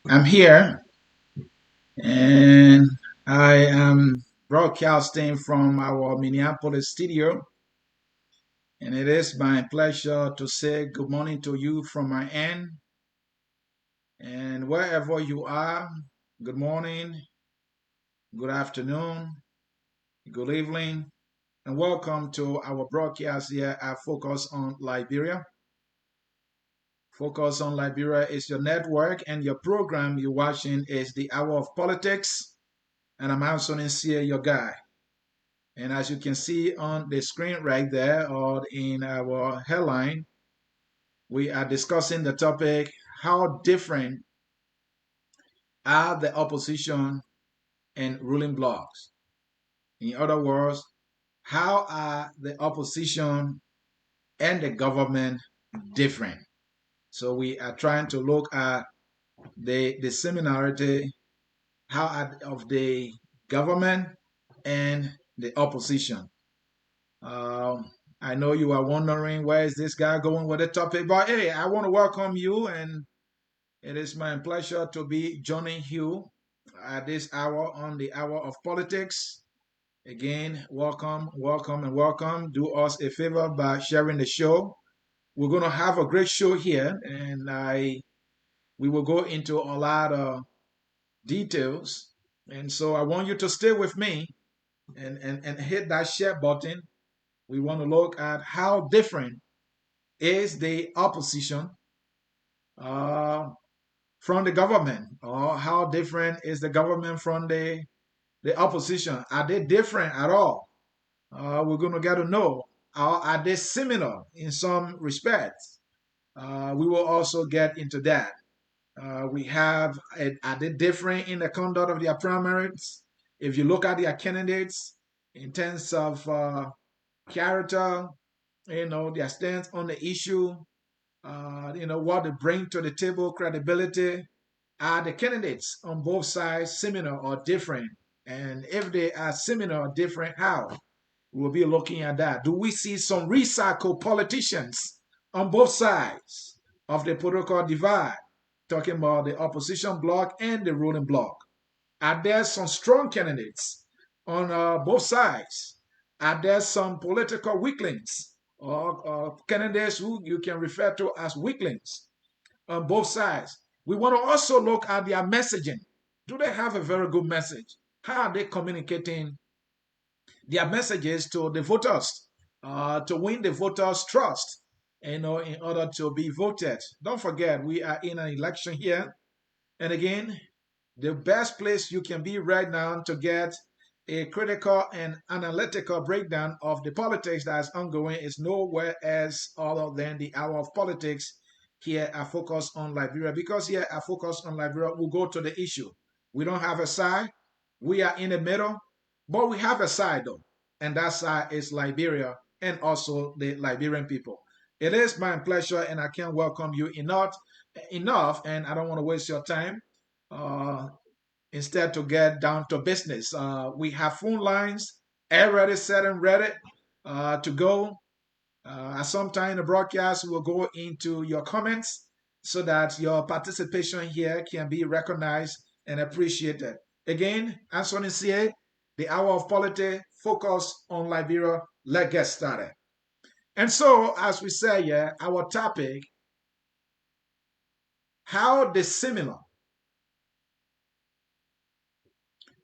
I'm here and I am broadcasting from our Minneapolis studio. And it is my pleasure to say good morning to you from my end. And wherever you are, good morning, good afternoon, good evening, and welcome to our broadcast here at Focus on Liberia. Focus on Liberia is your network, and your program you're watching is the Hour of Politics. And I'm Ansony, Sieh, your guy. And as you can see on the screen right there or in our headline, we are discussing the topic how different are the opposition and ruling blocs? In other words, how are the opposition and the government different? So we are trying to look at the similarity of the government and the opposition. Um, I know you are wondering where is this guy going with the topic, but hey, I want to welcome you, and it is my pleasure to be joining you at this hour on the Hour of Politics. Again, welcome, welcome, and welcome. Do us a favor by sharing the show. We're going to have a great show here, and we will go into a lot of details. And so I want you to stay with me and hit that share button. We want to look at how different is the opposition uh, from the government, or how different is the government from the opposition? Are they different at all? We're going to get to know. Are they similar in some respects? We will also get into that. We have, are they different in the conduct of their primaries? If you look at their candidates in terms of character, their stance on the issue, what they bring to the table, credibility. Are the candidates on both sides similar or different? And if they are similar or different, how? We'll be looking at that. Do we see some recycled politicians on both sides of the political divide? Talking about the opposition bloc and the ruling bloc. Are there some strong candidates on both sides? Are there some political weaklings or candidates who you can refer to as weaklings on both sides? We want to also look at their messaging. Do they have a very good message? How are they communicating their messages to the voters to win the voters' trust? In order to be voted. Don't forget, we are in an election here, and again, the best place you can be right now to get a critical and analytical breakdown of the politics that is ongoing is nowhere else other than the Hour of Politics here at Focus on Liberia. Because here at Focus on Liberia, we'll go to the issue. We don't have a side. We are in the middle, but we have a side though. And that side is Liberia and also the Liberian people. It is my pleasure, and I can't welcome you enough, and I don't want to waste your time. Uh, Instead, to get down to business, we have phone lines already set and ready to go. At some time in the broadcast, we'll go into your comments so that your participation here can be recognized and appreciated. Again, Ansony Sieh, the Hour of Politics, focus on Liberia. Let's get started. And so, as we say here, our topic, how dissimilar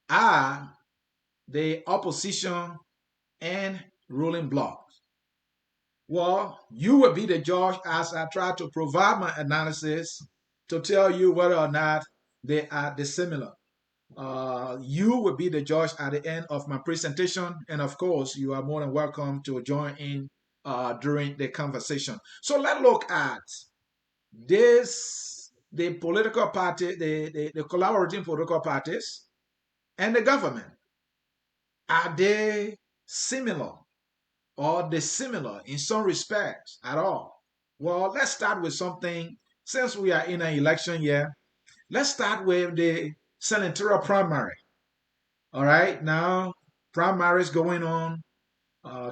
are the opposition and ruling blocs? Well, you will be the judge as I try to provide my analysis to tell you whether or not they are dissimilar. You will be the judge at the end of my presentation, and of course, you are more than welcome to join in during the conversation. So let's look at this: the political party, the collaborating political parties, and the government. Are they similar or dissimilar in some respects at all? Well, let's start with something. Since we are in an election year, let's start with the senatorial primary. All right, now primaries going on.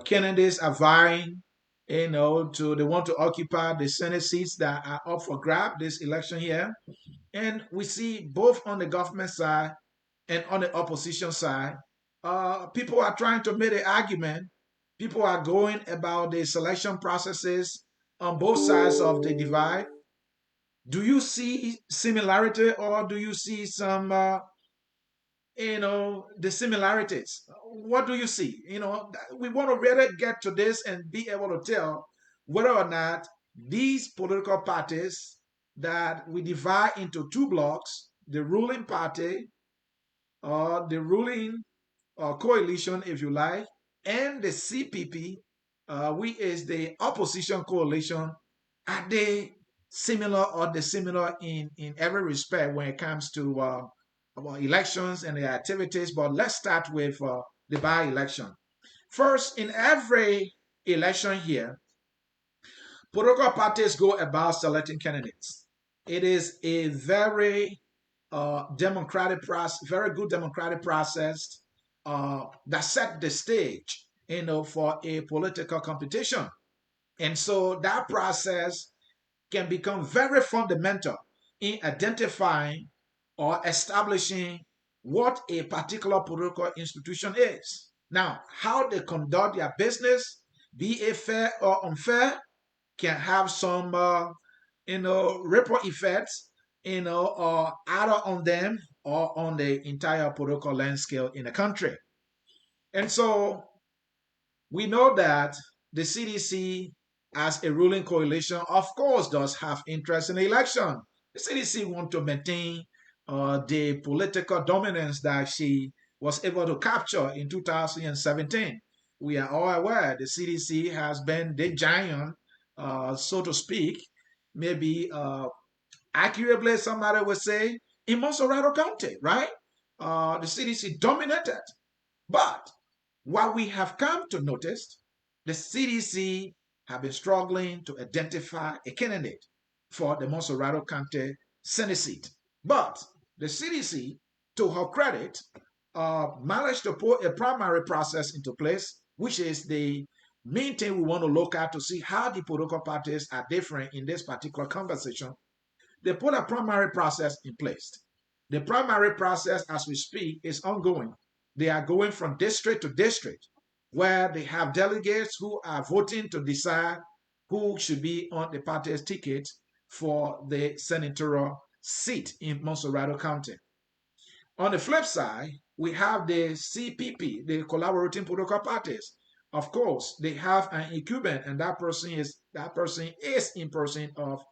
Candidates are vying. they want to occupy the Senate seats that are up for grab this election here. And we see both on the government side and on the opposition side, people are trying to make an argument. People are going about the selection processes on both sides of the divide. Do you see similarity or do you see some, the similarities? What do you see? We want to really get to this and be able to tell whether or not these political parties that we divide into two blocks, the ruling party or the ruling coalition, if you like, and the CPP, which is the opposition coalition, are they similar or dissimilar in every respect when it comes to elections and the activities? But let's start with the by-election. First, in every election here, political parties go about selecting candidates. It is a very democratic process, very good democratic process that set the stage, for a political competition. And so that process can become very fundamental in identifying or establishing what a particular political institution is. Now, how they conduct their business, be it fair or unfair, can have some, ripple effects, either on them or on the entire political landscape in the country. And so we know that the CDC, as a ruling coalition, of course, does have interest in the election. The CDC want to maintain the political dominance that she was able to capture in 2017. We are all aware the CDC has been the giant, so to speak, maybe accurately somebody would say, in Monserrado County, right? The CDC dominated. But what we have come to notice, the CDC have been struggling to identify a candidate for the Monserrado County Senate seat. But the CDC, to her credit, managed to put a primary process into place, which is the main thing we want to look at to see how the political parties are different in this particular conversation. They put a primary process in place. The primary process, as we speak, is ongoing. They are going from district to district where they have delegates who are voting to decide who should be on the party's ticket for the senatorial seat in Monserrado County. On the flip side, we have the CPP, the collaborating political parties. Of course, they have an incumbent, and that person is in person of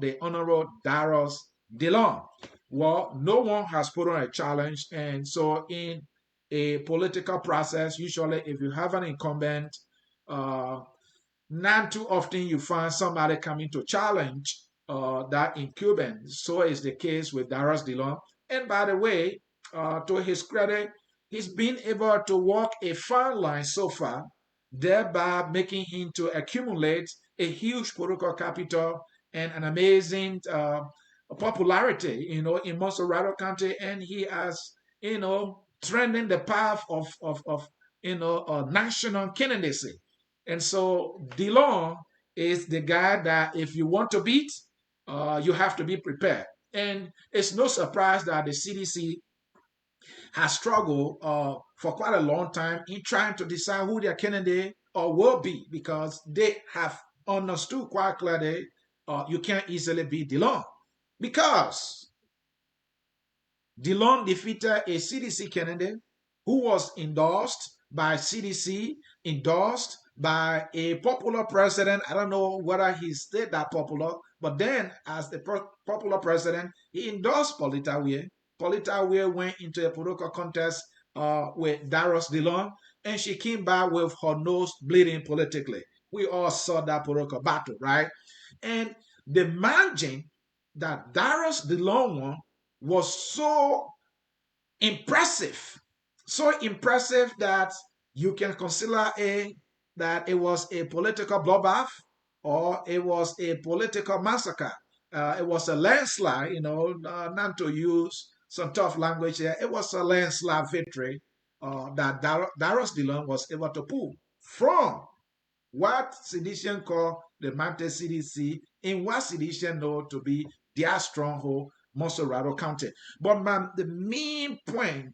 the Honorable Darius DeLong. Well, no one has put on a challenge, and so in a political process, usually if you have an incumbent, uh, not too often you find somebody coming to challenge that incumbent. So is the case with Darius DeLong. And by the way, to his credit, he's been able to walk a fine line so far, thereby making him to accumulate a huge political capital and an amazing popularity, in Monserrado County, and he has, trending the path of national candidacy. And so DeLong is the guy that if you want to beat, you have to be prepared. And it's no surprise that the CDC has struggled for quite a long time in trying to decide who their candidate will be, because they have understood quite clearly you can't easily beat DeLong, because DeLong defeated a CDC candidate who was endorsed by CDC, endorsed by a popular president. I don't know whether he stayed that popular, but then as the popular president, he endorsed Polita Weir. Polita Weir went into a political contest with Darius DeLong, and she came back with her nose bleeding politically. We all saw that political battle, right? And the margin that Darius DeLong won was so impressive that you can consider that it was a political bloodbath or it was a political massacre. It was a landslide, not to use some tough language here. It was a landslide victory that Darius DeLong was able to pull from what sedition call the Mante CDC, in what sedition know to be their stronghold, Monserrado County. But the main point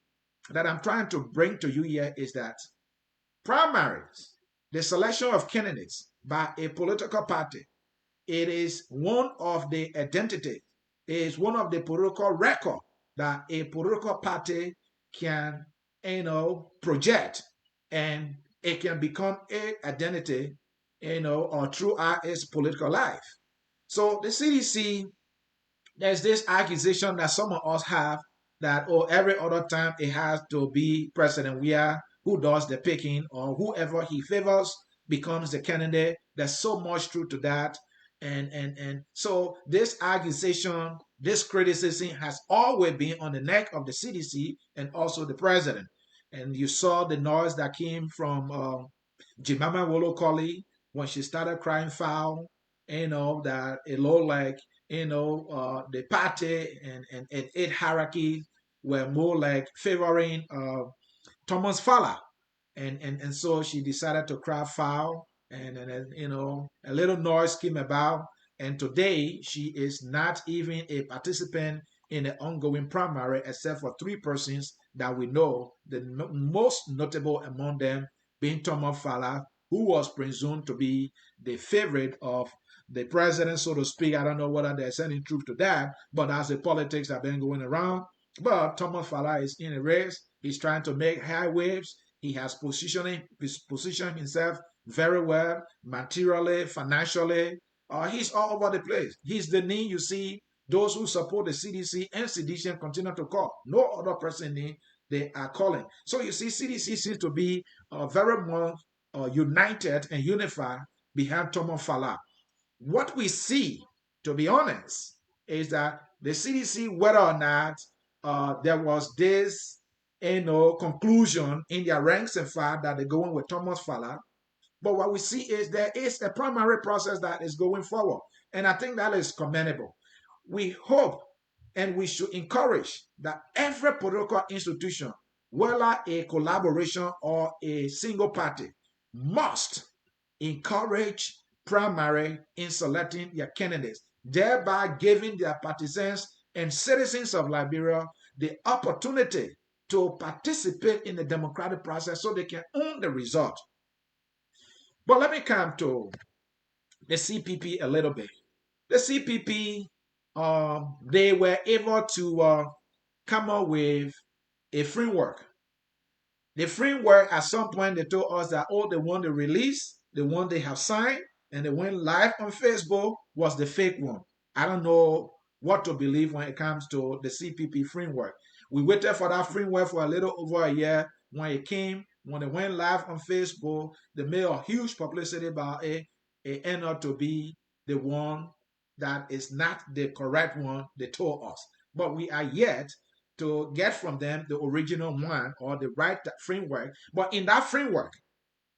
that I'm trying to bring to you here is that primaries, the selection of candidates by a political party, it is one of the identity, it is one of the political record that a political party can, project, and it can become a identity, or throughout its political life. So the CDC, there's this accusation that some of us have that, oh, every other time it has to be President Weah who does the picking, or whoever he favors becomes the candidate. There's so much truth to that. And so this accusation, this criticism has always been on the neck of the CDC and also the president. And you saw the noise that came from Jemima Wolokoli when she started crying foul, that it looked like, the party and its hierarchy were more like favoring Thomas Fowler. And so she decided to cry foul, and a little noise came about. And today she is not even a participant in the ongoing primary, except for three persons that we know, the most notable among them being Thomas Fowler, who was presumed to be the favorite of the president, so to speak. I don't know whether there's any truth to that, but that's the politics that have been going around. But Thomas Fowler is in a race. He's trying to make high waves. He has positioned himself very well, materially, financially. He's all over the place. He's the name you see those who support the CDC and sedition continue to call. No other person name they are calling. So you see, CDC seems to be very much united and unified behind Thomas Fowler. What we see, to be honest, is that the CDC, whether or not there was this, conclusion in their ranks and file that they're going with Thomas Fowler, but what we see is there is a primary process that is going forward, and I think that is commendable. We hope and we should encourage that every political institution, whether a collaboration or a single party, must encourage primary in selecting their candidates, thereby giving their partisans and citizens of Liberia the opportunity to participate in the democratic process so they can own the result. But let me come to the CPP a little bit. The CPP, they were able to come up with a framework. The framework, at some point, they told us that, oh, the one they released, the one they have signed, and they went live on Facebook was the fake one. I don't know what to believe when it comes to the CPP framework. We waited for that framework for a little over a year. When it came, when it went live on Facebook, they made a huge publicity about it. It ended up to be the one that is not the correct one they told us. But we are yet to get from them the original one or the right framework. But in that framework,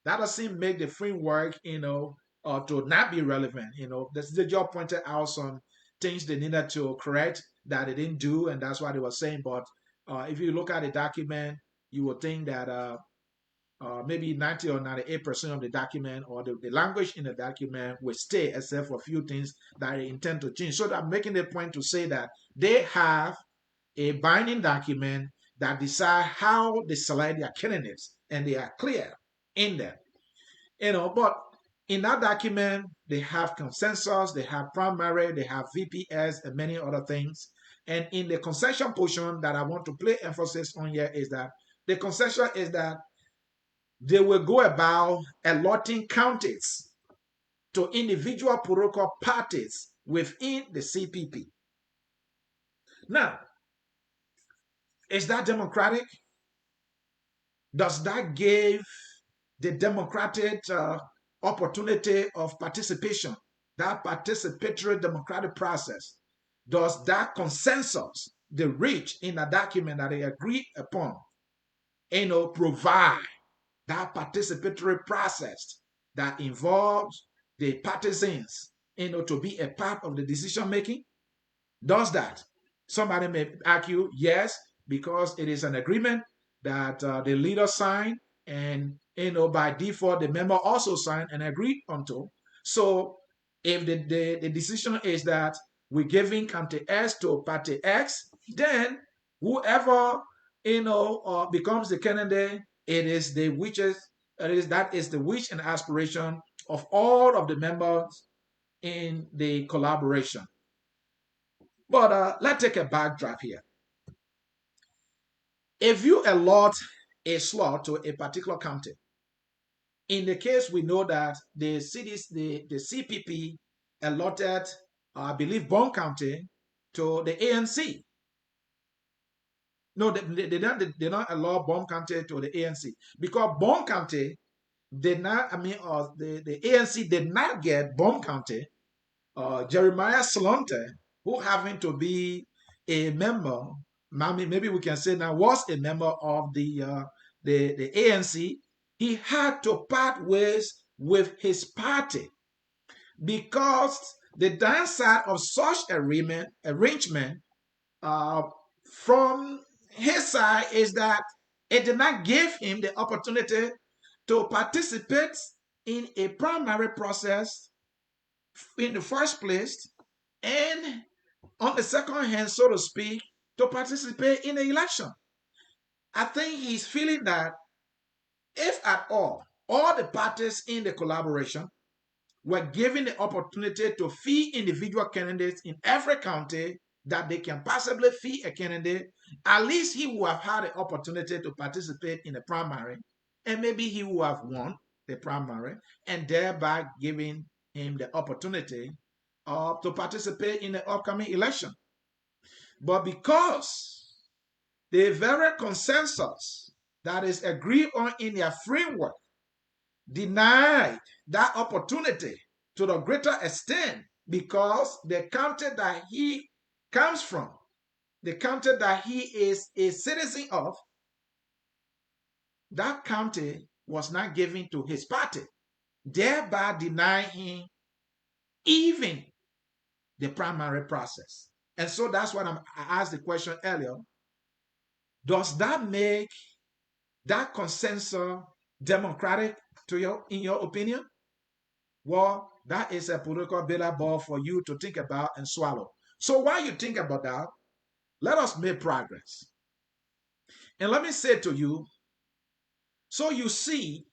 that doesn't make the framework, to not be relevant. The job pointed out some things they needed to correct that they didn't do, and that's what they were saying. But if you look at the document, you would think that maybe 90 or 98% of the document or the language in the document will stay, except for a few things that they intend to change. So I'm making the point to say that they have a binding document that decide how they select their candidates, and they are clear in them. But in that document, they have consensus, they have primary, they have VPS, and many other things. And in the concession portion that I want to play emphasis on here is that the concession is that they will go about allotting counties to individual political parties within the CPP. Now, is that democratic? Does that give the democratic opportunity of participation, that participatory democratic process? Does that consensus they reach in a document that they agree upon, provide that participatory process that involves the partisans, to be a part of the decision making? Does that? Somebody may argue, yes, because it is an agreement that the leader signed, and by default, the member also signed and agreed onto. So if the decision is that we're giving county S to party X, then whoever becomes the candidate, that is the wish and aspiration of all of the members in the collaboration. But let's take a backdrop here. If you allot a slot to a particular county, in the case we know that the CPP allotted, I believe, Bond County to the ANC. No, they don't allow Bond County to the ANC because Bond County did not, the ANC did not get Bond County. Jeremiah Slunter, who happened to be a member, maybe we can say now was a member of the ANC, he had to part ways with his party because the downside of such arrangement from his side is that it did not give him the opportunity to participate in a primary process in the first place, and on the second hand, so to speak, to participate in the election. I think he's feeling that if at all the parties in the collaboration were given the opportunity to fee individual candidates in every county that they can possibly fee a candidate, at least he would have had the opportunity to participate in the primary, and maybe he would have won the primary, and thereby giving him the opportunity to participate in the upcoming election. But because the very consensus that is agreed on in their framework denied that opportunity to the greater extent, because the county that he comes from, the county that he is a citizen of, that county was not given to his party, thereby denying him even the primary process. And so that's what I asked the question earlier. Does that make that consensus democratic in your opinion? Well, that is a political bitter ball for you to think about and swallow. So while you think about that, let us make progress. And let me say to you, so you see,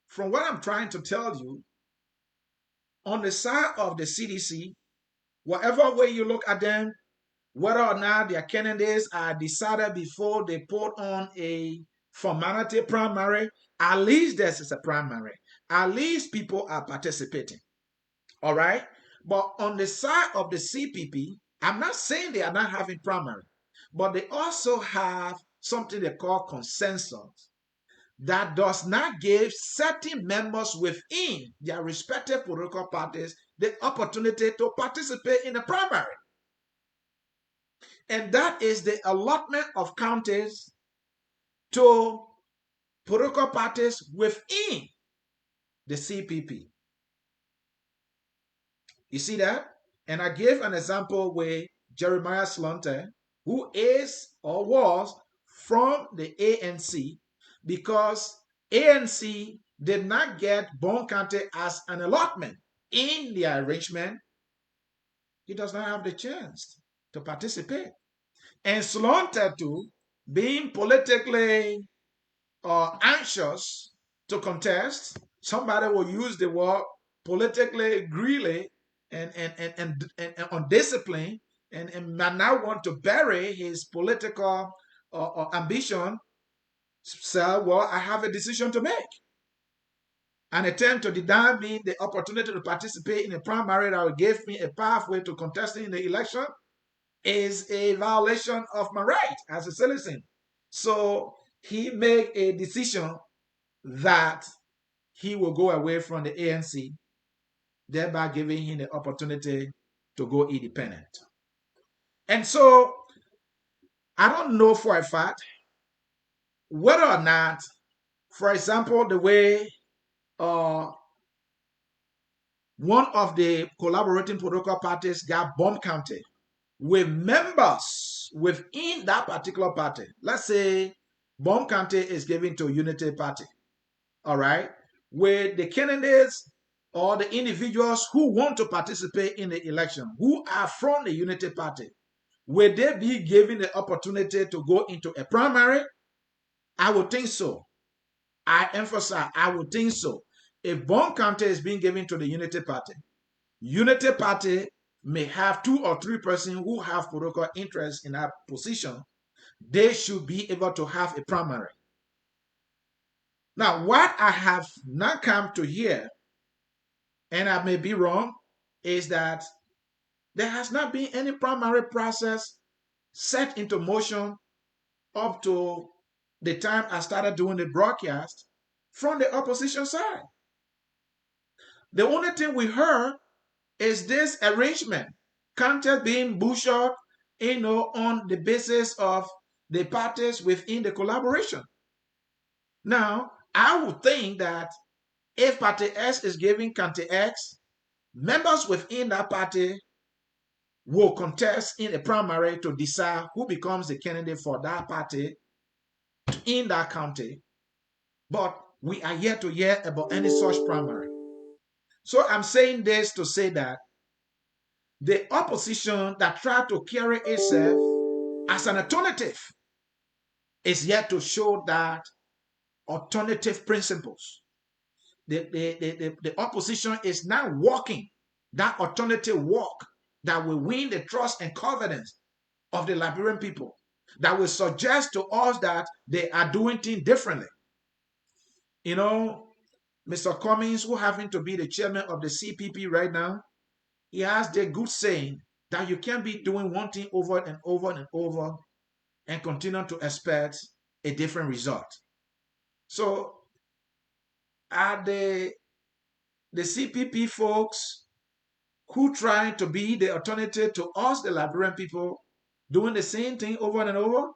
from what I'm trying to tell you, on the side of the CDC, whatever way you look at them, whether or not their candidates are decided before they put on a formality primary, at least this is a primary. At least people are participating. All right? But on the side of the CPP, I'm not saying they are not having primary, but they also have something they call consensus that does not give certain members within their respective political parties the opportunity to participate in the primary. And that is the allotment of counties to political parties within the CPP. You see that? And I gave an example with Jeremiah Slunter, who is or was from the ANC, because ANC did not get Bond County as an allotment in the arrangement. He does not have the chance to participate. And Slunter too, being politically anxious to contest, somebody will use the word politically greedy and undisciplined, and now want to bury his political ambition. So, well, I have a decision to make. An attempt to deny me the opportunity to participate in a primary that will give me a pathway to contesting in the election is a violation of my right as a citizen. So he made a decision that he will go away from the ANC, thereby giving him the opportunity to go independent. And so I don't know for a fact whether or not, for example, the way one of the collaborating political parties got Bomb County with members within that particular party. Let's say Bomb County is given to Unity Party. all right, with the candidates or the individuals who want to participate in the election, who are from the Unity Party, will they be given the opportunity to go into a primary? I would think so. I emphasize, I would think so. If Bond County is being given to the Unity Party may have 2 or 3 persons who have political interest in that position. They should be able to have a primary. Now, what I have now come to hear, and I may be wrong, is that there has not been any primary process set into motion up to the time I started doing the broadcast from the opposition side. The only thing we heard is this arrangement, contest being butchered, on the basis of the parties within the collaboration. Now, I would think that if Party X is giving County X, members within that party will contest in a primary to decide who becomes the candidate for that party in that county. But we are yet to hear about any such primary. So I'm saying this to say that the opposition that tried to carry itself as an alternative is yet to show that alternative principles. The opposition is now walking that alternative walk that will win the trust and confidence of the Liberian people, that will suggest to us that they are doing things differently. Mr. Cummings, who happens to be the chairman of the CPP right now, he has the good saying that you can't be doing one thing over and over and over and continue to expect a different result. So are the CPP folks who try to be the alternative to us, the Liberian people, doing the same thing over and over?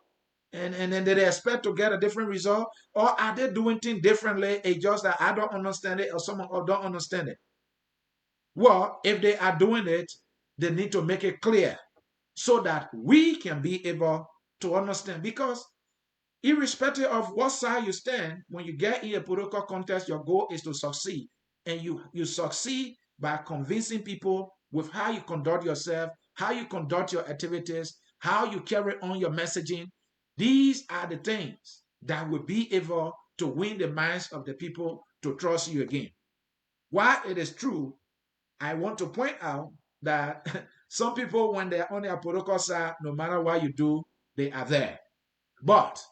And then they expect to get a different result? Or are they doing things differently? It's just that I don't understand it or someone else don't understand it. Well, if they are doing it, they need to make it clear so that we can be able to understand. Because irrespective of what side you stand, when you get in a political contest, your goal is to succeed. And you succeed by convincing people with how you conduct yourself, how you conduct your activities, how you carry on your messaging. These are the things that will be able to win the minds of the people to trust you again. While it is true, I want to point out that some people, when they're on their political side, no matter what you do, they are there. But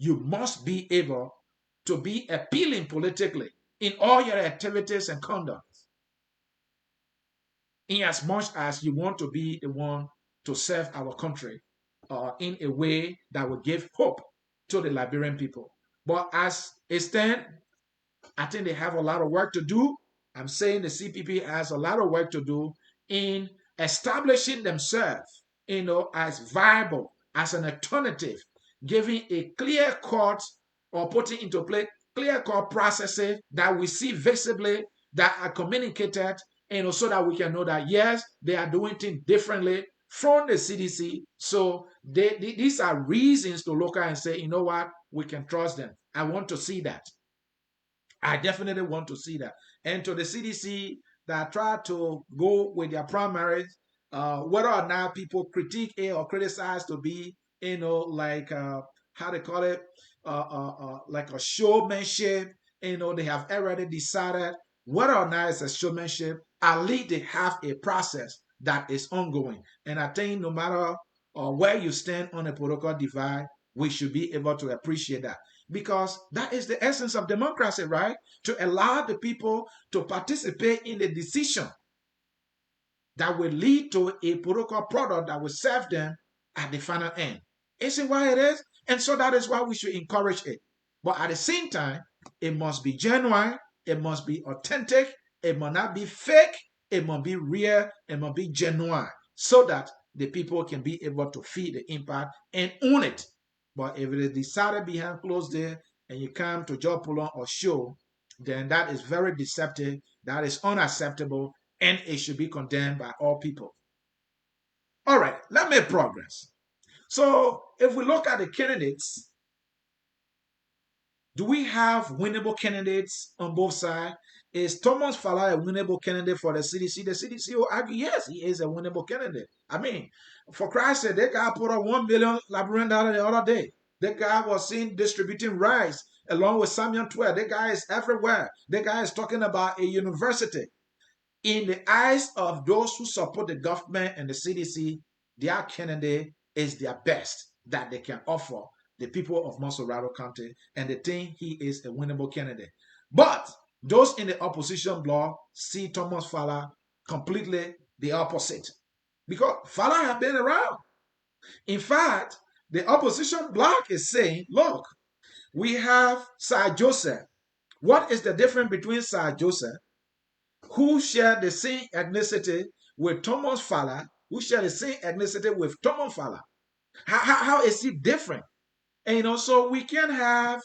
you must be able to be appealing politically in all your activities and conduct, in as much as you want to be the one to serve our country in a way that will give hope to the Liberian people. But as it stands, I think they have a lot of work to do. I'm saying the CPP has a lot of work to do in establishing themselves, as viable, as an alternative, giving a clear cut or putting into place clear cut processes that we see visibly, that are communicated, so that we can know that yes, they are doing things differently from the CDC. So these are reasons to look at and say, you know what, we can trust them. I want to see that. I definitely want to see that. And to the CDC that try to go with their primaries, whether or not people critique it or criticize to be, like how they call it, like a showmanship. They have already decided whether or not it's a showmanship. At least they have a process that is ongoing. And I think no matter where you stand on a political divide, we should be able to appreciate that. Because that is the essence of democracy, right? To allow the people to participate in the decision that will lead to a political product that will serve them at the final end. Isn't why it is? And so that is why we should encourage it. But at the same time, it must be genuine, it must be authentic, it must not be fake, it must be real, it must be genuine, so that the people can be able to feel the impact and own it. But if it is decided behind closed doors and you come to job pull or show, then that is very deceptive, that is unacceptable, and it should be condemned by all people. All right, let me progress. So if we look at the candidates, Do we have winnable candidates on both sides? Is Thomas Fala a winnable candidate for the CDC? The CDC will argue, yes, he is a winnable candidate. I mean, for Christ's sake, that guy put up $1 billion Liberian dollar the other day. That guy was seen distributing rice along with Samuel 12. That guy is everywhere. That guy is talking about a university. In the eyes of those who support the government and the CDC, their candidate is their best that they can offer the people of Monserrado County, and they think he is a winnable candidate. But those in the opposition bloc see Thomas Fala completely the opposite, because Fala have been around. In fact, the opposition bloc is saying, look, we have Sir Joseph. What is the difference between Sir Joseph, who share the same ethnicity with Thomas Fala, who share the same ethnicity with Thomas Fala? How is it different? And so we can have,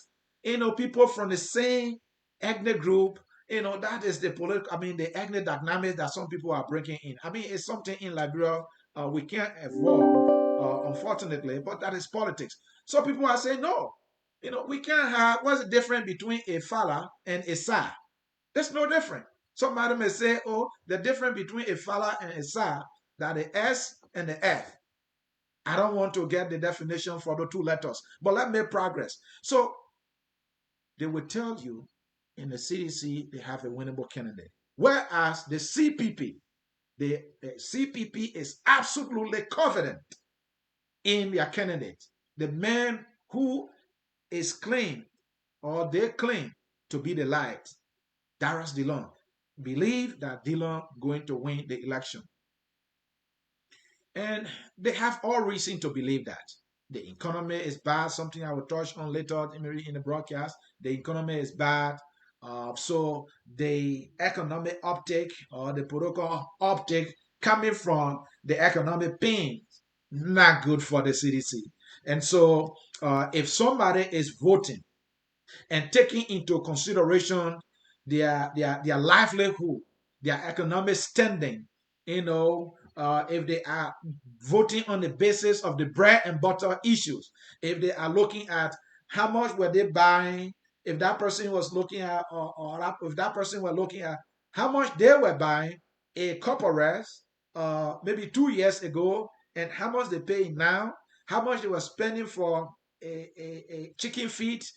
people from the same ethnic group. That is the political, the ethnic dynamics that some people are bringing in. It's something in Liberia we can't evolve, unfortunately, but that is politics. So people are saying, no, we can't have, what's the difference between a Fala and a Sieh? There's no difference. Somebody may say, oh, the difference between a Fala and a Sieh, that the S and the F. I don't want to get the definition for the two letters, but let's make progress. So they will tell you in the CDC they have a winnable candidate. Whereas the CPP, the CPP is absolutely confident in their candidate. The man who is claimed, or they claim to be the light, Darius Dillon, believe that Dillon going to win the election. And they have all reason to believe that. The economy is bad, something I will touch on later in the broadcast. The economy is bad. So the economic uptake or the political uptake coming from the economic pain, not good for the CDC. And so if somebody is voting and taking into consideration their livelihood, their economic standing, if they are voting on the basis of the bread and butter issues, if they are looking at how much were they buying, if that person was looking at, or if that person were looking at how much they were buying a couple rice maybe 2 years ago, and how much they pay now, how much they were spending for a chicken feet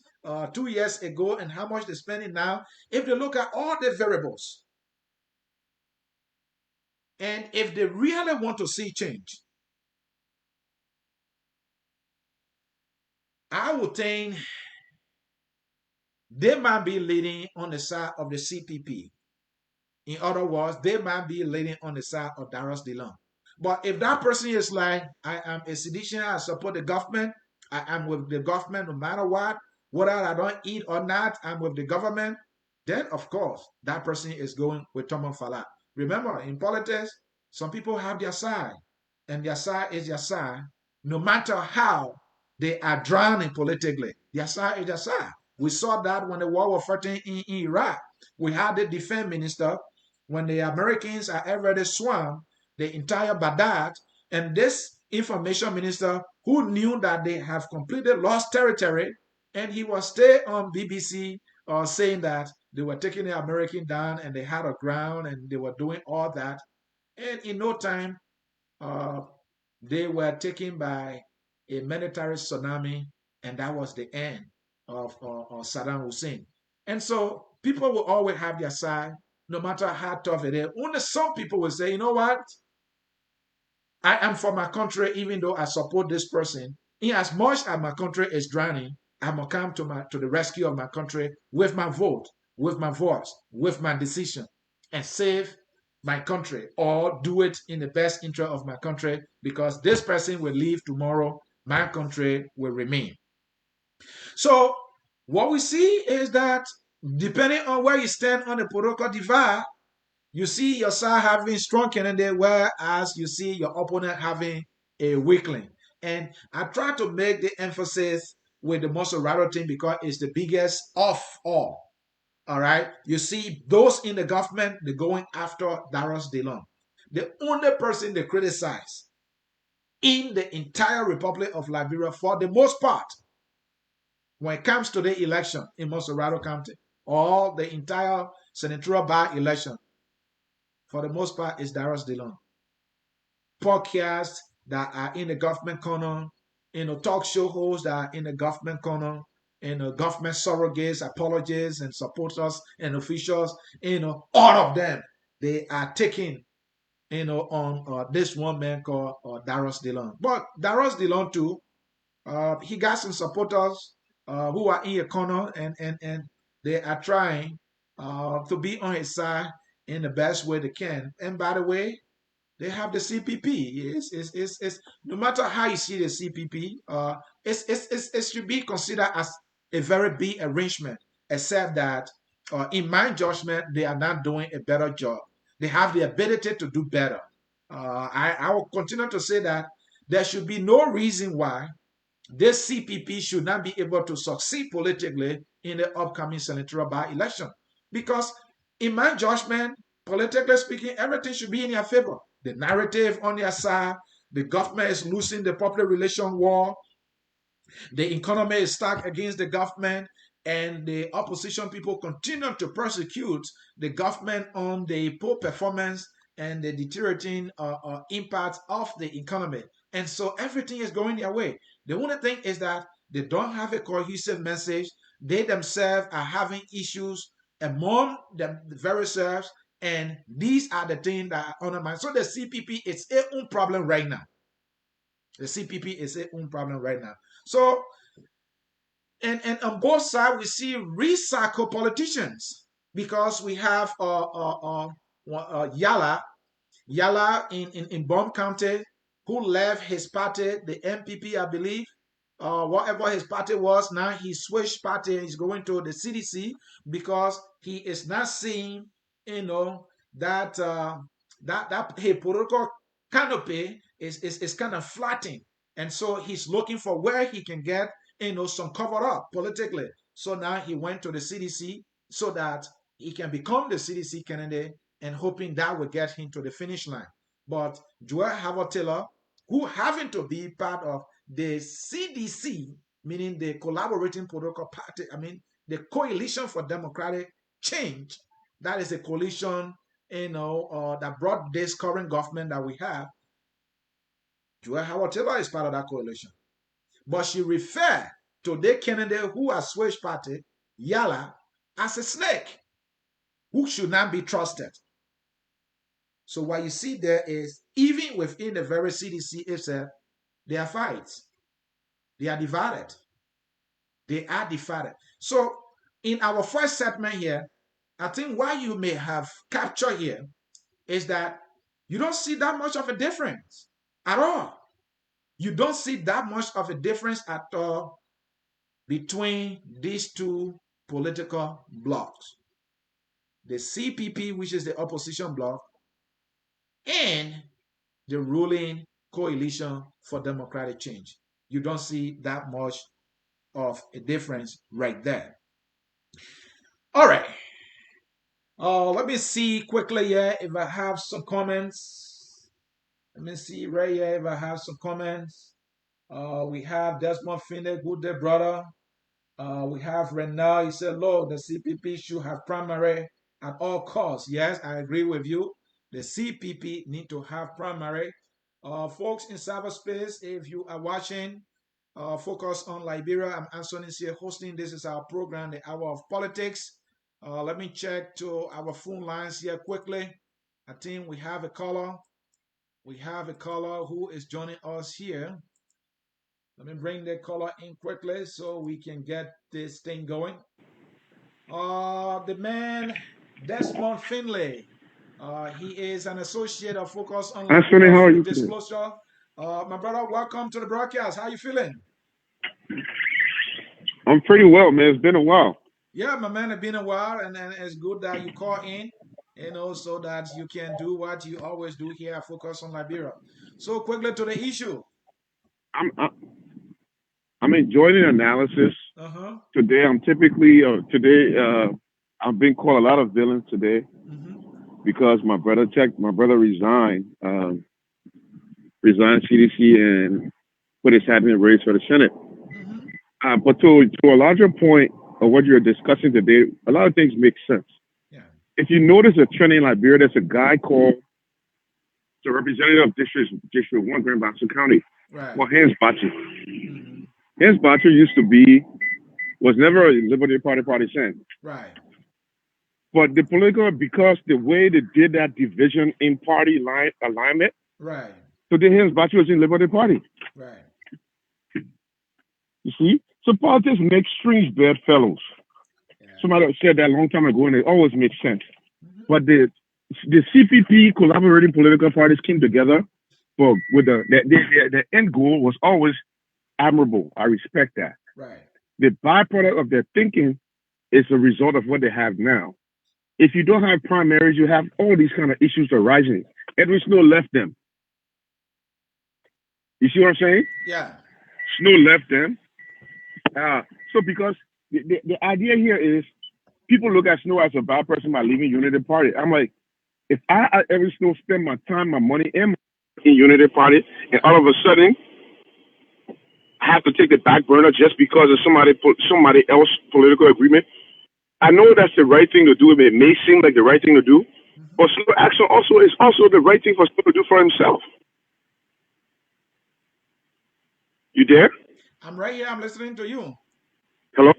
2 years ago, and how much they're spending now. If they look at all the variables, and if they really want to see change, I would think they might be leading on the side of the CPP. In other words, they might be leading on the side of Darius Dillon. But if that person is like, I am a sedition, I support the government, I am with the government no matter what, whether I don't eat or not, I'm with the government, then of course, that person is going with Thomas Fala. Remember, in politics, some people have their side, and their side is their side, no matter how they are drowning politically. Their side is their side. We saw that when the war was fighting in Iraq. We had the defense minister, when the Americans are already swam the entire Baghdad, and this information minister who knew that they have completely lost territory, and he was stay on BBC saying that they were taking the American down and they had a ground and they were doing all that. And in no time, they were taken by a military tsunami, and that was the end of Saddam Hussein. And so people will always have their side, no matter how tough it is. Only some people will say, you know what? I am for my country, even though I support this person. In as much as my country is drowning, I'm gonna come to the rescue of my country with my vote, with my voice, with my decision, and save my country, or do it in the best interest of my country, because this person will leave tomorrow, my country will remain. So what we see is that depending on where you stand on the political divide, you see your side having strong candidate, whereas you see your opponent having a weakling. And I try to make the emphasis with the Monserrado team because it's the biggest of all. All right. You see those in the government, they're going after Darius Dillon. The only person they criticize in the entire Republic of Liberia, for the most part, when it comes to the election in Montserrado County, or the entire senatorial by-election, for the most part, is Darius Dillon. Podcasts that are in the government corner, talk show hosts that are in the government corner, government surrogates, apologists, and supporters and officials, all of them, they are taking, on this one man called Darius Dillon. But Darius Dillon too, he got some supporters who are in a corner, and they are trying to be on his side in the best way they can. And by the way, they have the CPP. It's no matter how you see the CPP, it should be considered as a very big arrangement, except that, in my judgment, they are not doing a better job. They have the ability to do better. I will continue to say that there should be no reason why this CPP should not be able to succeed politically in the upcoming senatorial by-election. Because in my judgment, politically speaking, everything should be in their favor. The narrative on their side, the government is losing the public relation war, the economy is stacked against the government, and the opposition people continue to persecute the government on the poor performance and the deteriorating impact of the economy. And so everything is going their way. The only thing is that they don't have a cohesive message. They themselves are having issues among them very selves, and these are the things that are undermined. So the CPP is its own problem right now. The CPP is its own problem right now. So, and on both sides, we see recycled politicians, because we have Yala in Bum County, who left his party, the MPP, I believe, whatever his party was. Now he switched party and he's going to the CDC, because he is not seeing, that his political canopy is kind of flattening, and so he's looking for where he can get, some cover up politically. So now he went to the CDC so that he can become the CDC candidate, and hoping that will get him to the finish line. But Joel Howard Taylor, who happened to be part of the CDC, meaning the Collaborating Political Party, the Coalition for Democratic Change, that is a coalition, that brought this current government that we have. Joel Howard Taylor is part of that coalition. But she referred to the candidate who has switched party, Yala, as a snake who should not be trusted. So what you see there is, even within the very CDC itself, there are fights. They are divided. They are divided. So in our first segment here, I think what you may have captured here is that you don't see that much of a difference at all. You don't see that much of a difference at all between these two political blocs. The CPP, which is the opposition bloc, and the ruling Coalition for Democratic Change. You don't see that much of a difference right there. All right. Let me see quickly here if I have some comments. Let me see right here if I have some comments. We have Desmond Finney, good day, brother. We have Renal. He said, Lord, the CPP should have primary at all costs. Yes, I agree with you. The CPP need to have primary. Folks in cyberspace, if you are watching, Focus on Liberia, I'm Ansony Sieh hosting. This is our program, The Hour of Politics. Let me check to our phone lines here quickly. I think we have a caller. We have a caller who is joining us here. Let me bring the caller in quickly so we can get this thing going. The man, Desmond Finley. He is an associate of Focus on Ansony, how are you Disclosure. My brother, welcome to the broadcast. How you feeling? I'm pretty well, man. It's been a while. Yeah, my man, it's been a while, and it's good that you call in, so that you can do what you always do here at Focus on Liberia. So quickly to the issue. I'm enjoying the analysis. Today, I'm typically I've been called a lot of villains today because my brother resigned CDC and put his hat in the race for the Senate. But to a larger point of what you're discussing today, a lot of things make sense. Yeah. If you notice a trend in Liberia, there's a guy called the representative of District 1, Grand Bassa County, called Hans Bachi. Mm-hmm. Hans Bachi was never a Liberty Party partisan. Right. But the political, because the way they did that division in party alignment, right. So then Hans Bachi was in Liberty Party. Right. You see? So politics makes strange bedfellows. Yeah. Somebody said that a long time ago, and it always makes sense. Mm-hmm. But the CPP collaborating political parties came together, but with the end goal was always admirable. I respect that. Right. The byproduct of their thinking is a result of what they have now. If you don't have primaries, you have all these kind of issues arising. Edwin Snow left them. You see what I'm saying? Yeah. Snow left them. So because the idea here is people look at Snow as a bad person by leaving Unity Party. I'm like, if I ever Snow spend my time, my money in Unity Party, and all of a sudden I have to take the back burner just because of somebody else political agreement, I know that's the right thing to do. It may seem like the right thing to do, but Snow action also is also the right thing for Snow to do for himself. You there? I'm right here. I'm listening to you. Hello?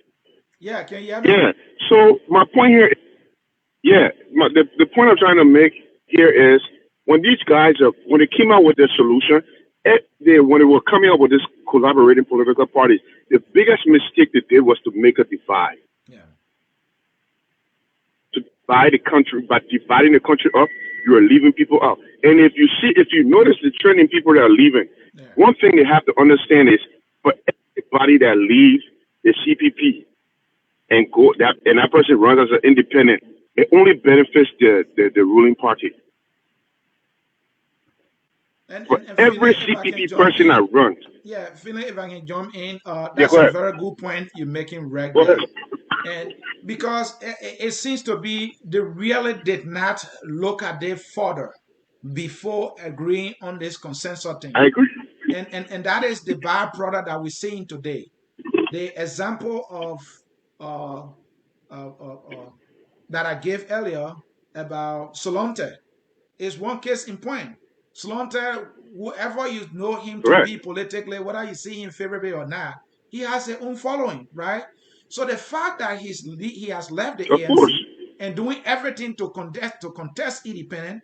Yeah, can you hear me? Yeah. So my point here, the point I'm trying to make here is when these guys when they came out with their solution, when they were coming up with this collaborating political party, the biggest mistake they did was to make a divide. Yeah. To divide the country, by dividing the country up, you are leaving people out. And if you notice the trend in people that are leaving, one thing they have to understand is for everybody that leaves the CPP and that person runs as an independent, it only benefits the ruling party. For every CPP person that runs. Yeah, Finley, if I can jump in, that's a very good point you're making right there. And because it seems to be they really did not look at it further before agreeing on this consensus thing. I agree. And that is the byproduct that we're seeing today. The example of that I gave earlier about Solonte is one case in point. Solonte, whoever you know him to be politically, whether you see him favorably or not, he has his own following, right? So the fact that he has left the ANC and doing everything to contest independent,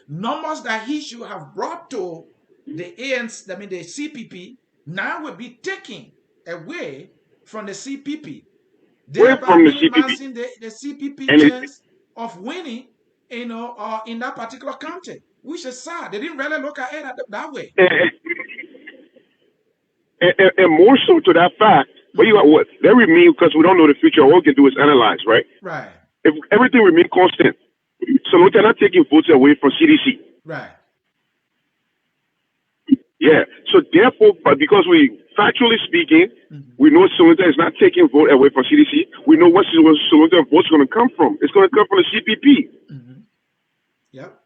numbers that he should have brought to the ANC, I mean the CPP, now will be taken away from the CPP, thereby minimizing the CPP chance of winning, in that particular county, which is sad. They didn't really look at it that way. And more so to that fact, that remain, because we don't know the future. All we can do is analyze, right? Right. If everything remains constant, so we cannot take votes away from CDC. Right. Yeah. So therefore, but because factually speaking, we know Solonte is not taking vote away from CDC. We know what Solonte vote's going to come from. It's going to come from the CPP. Mm-hmm. Yep.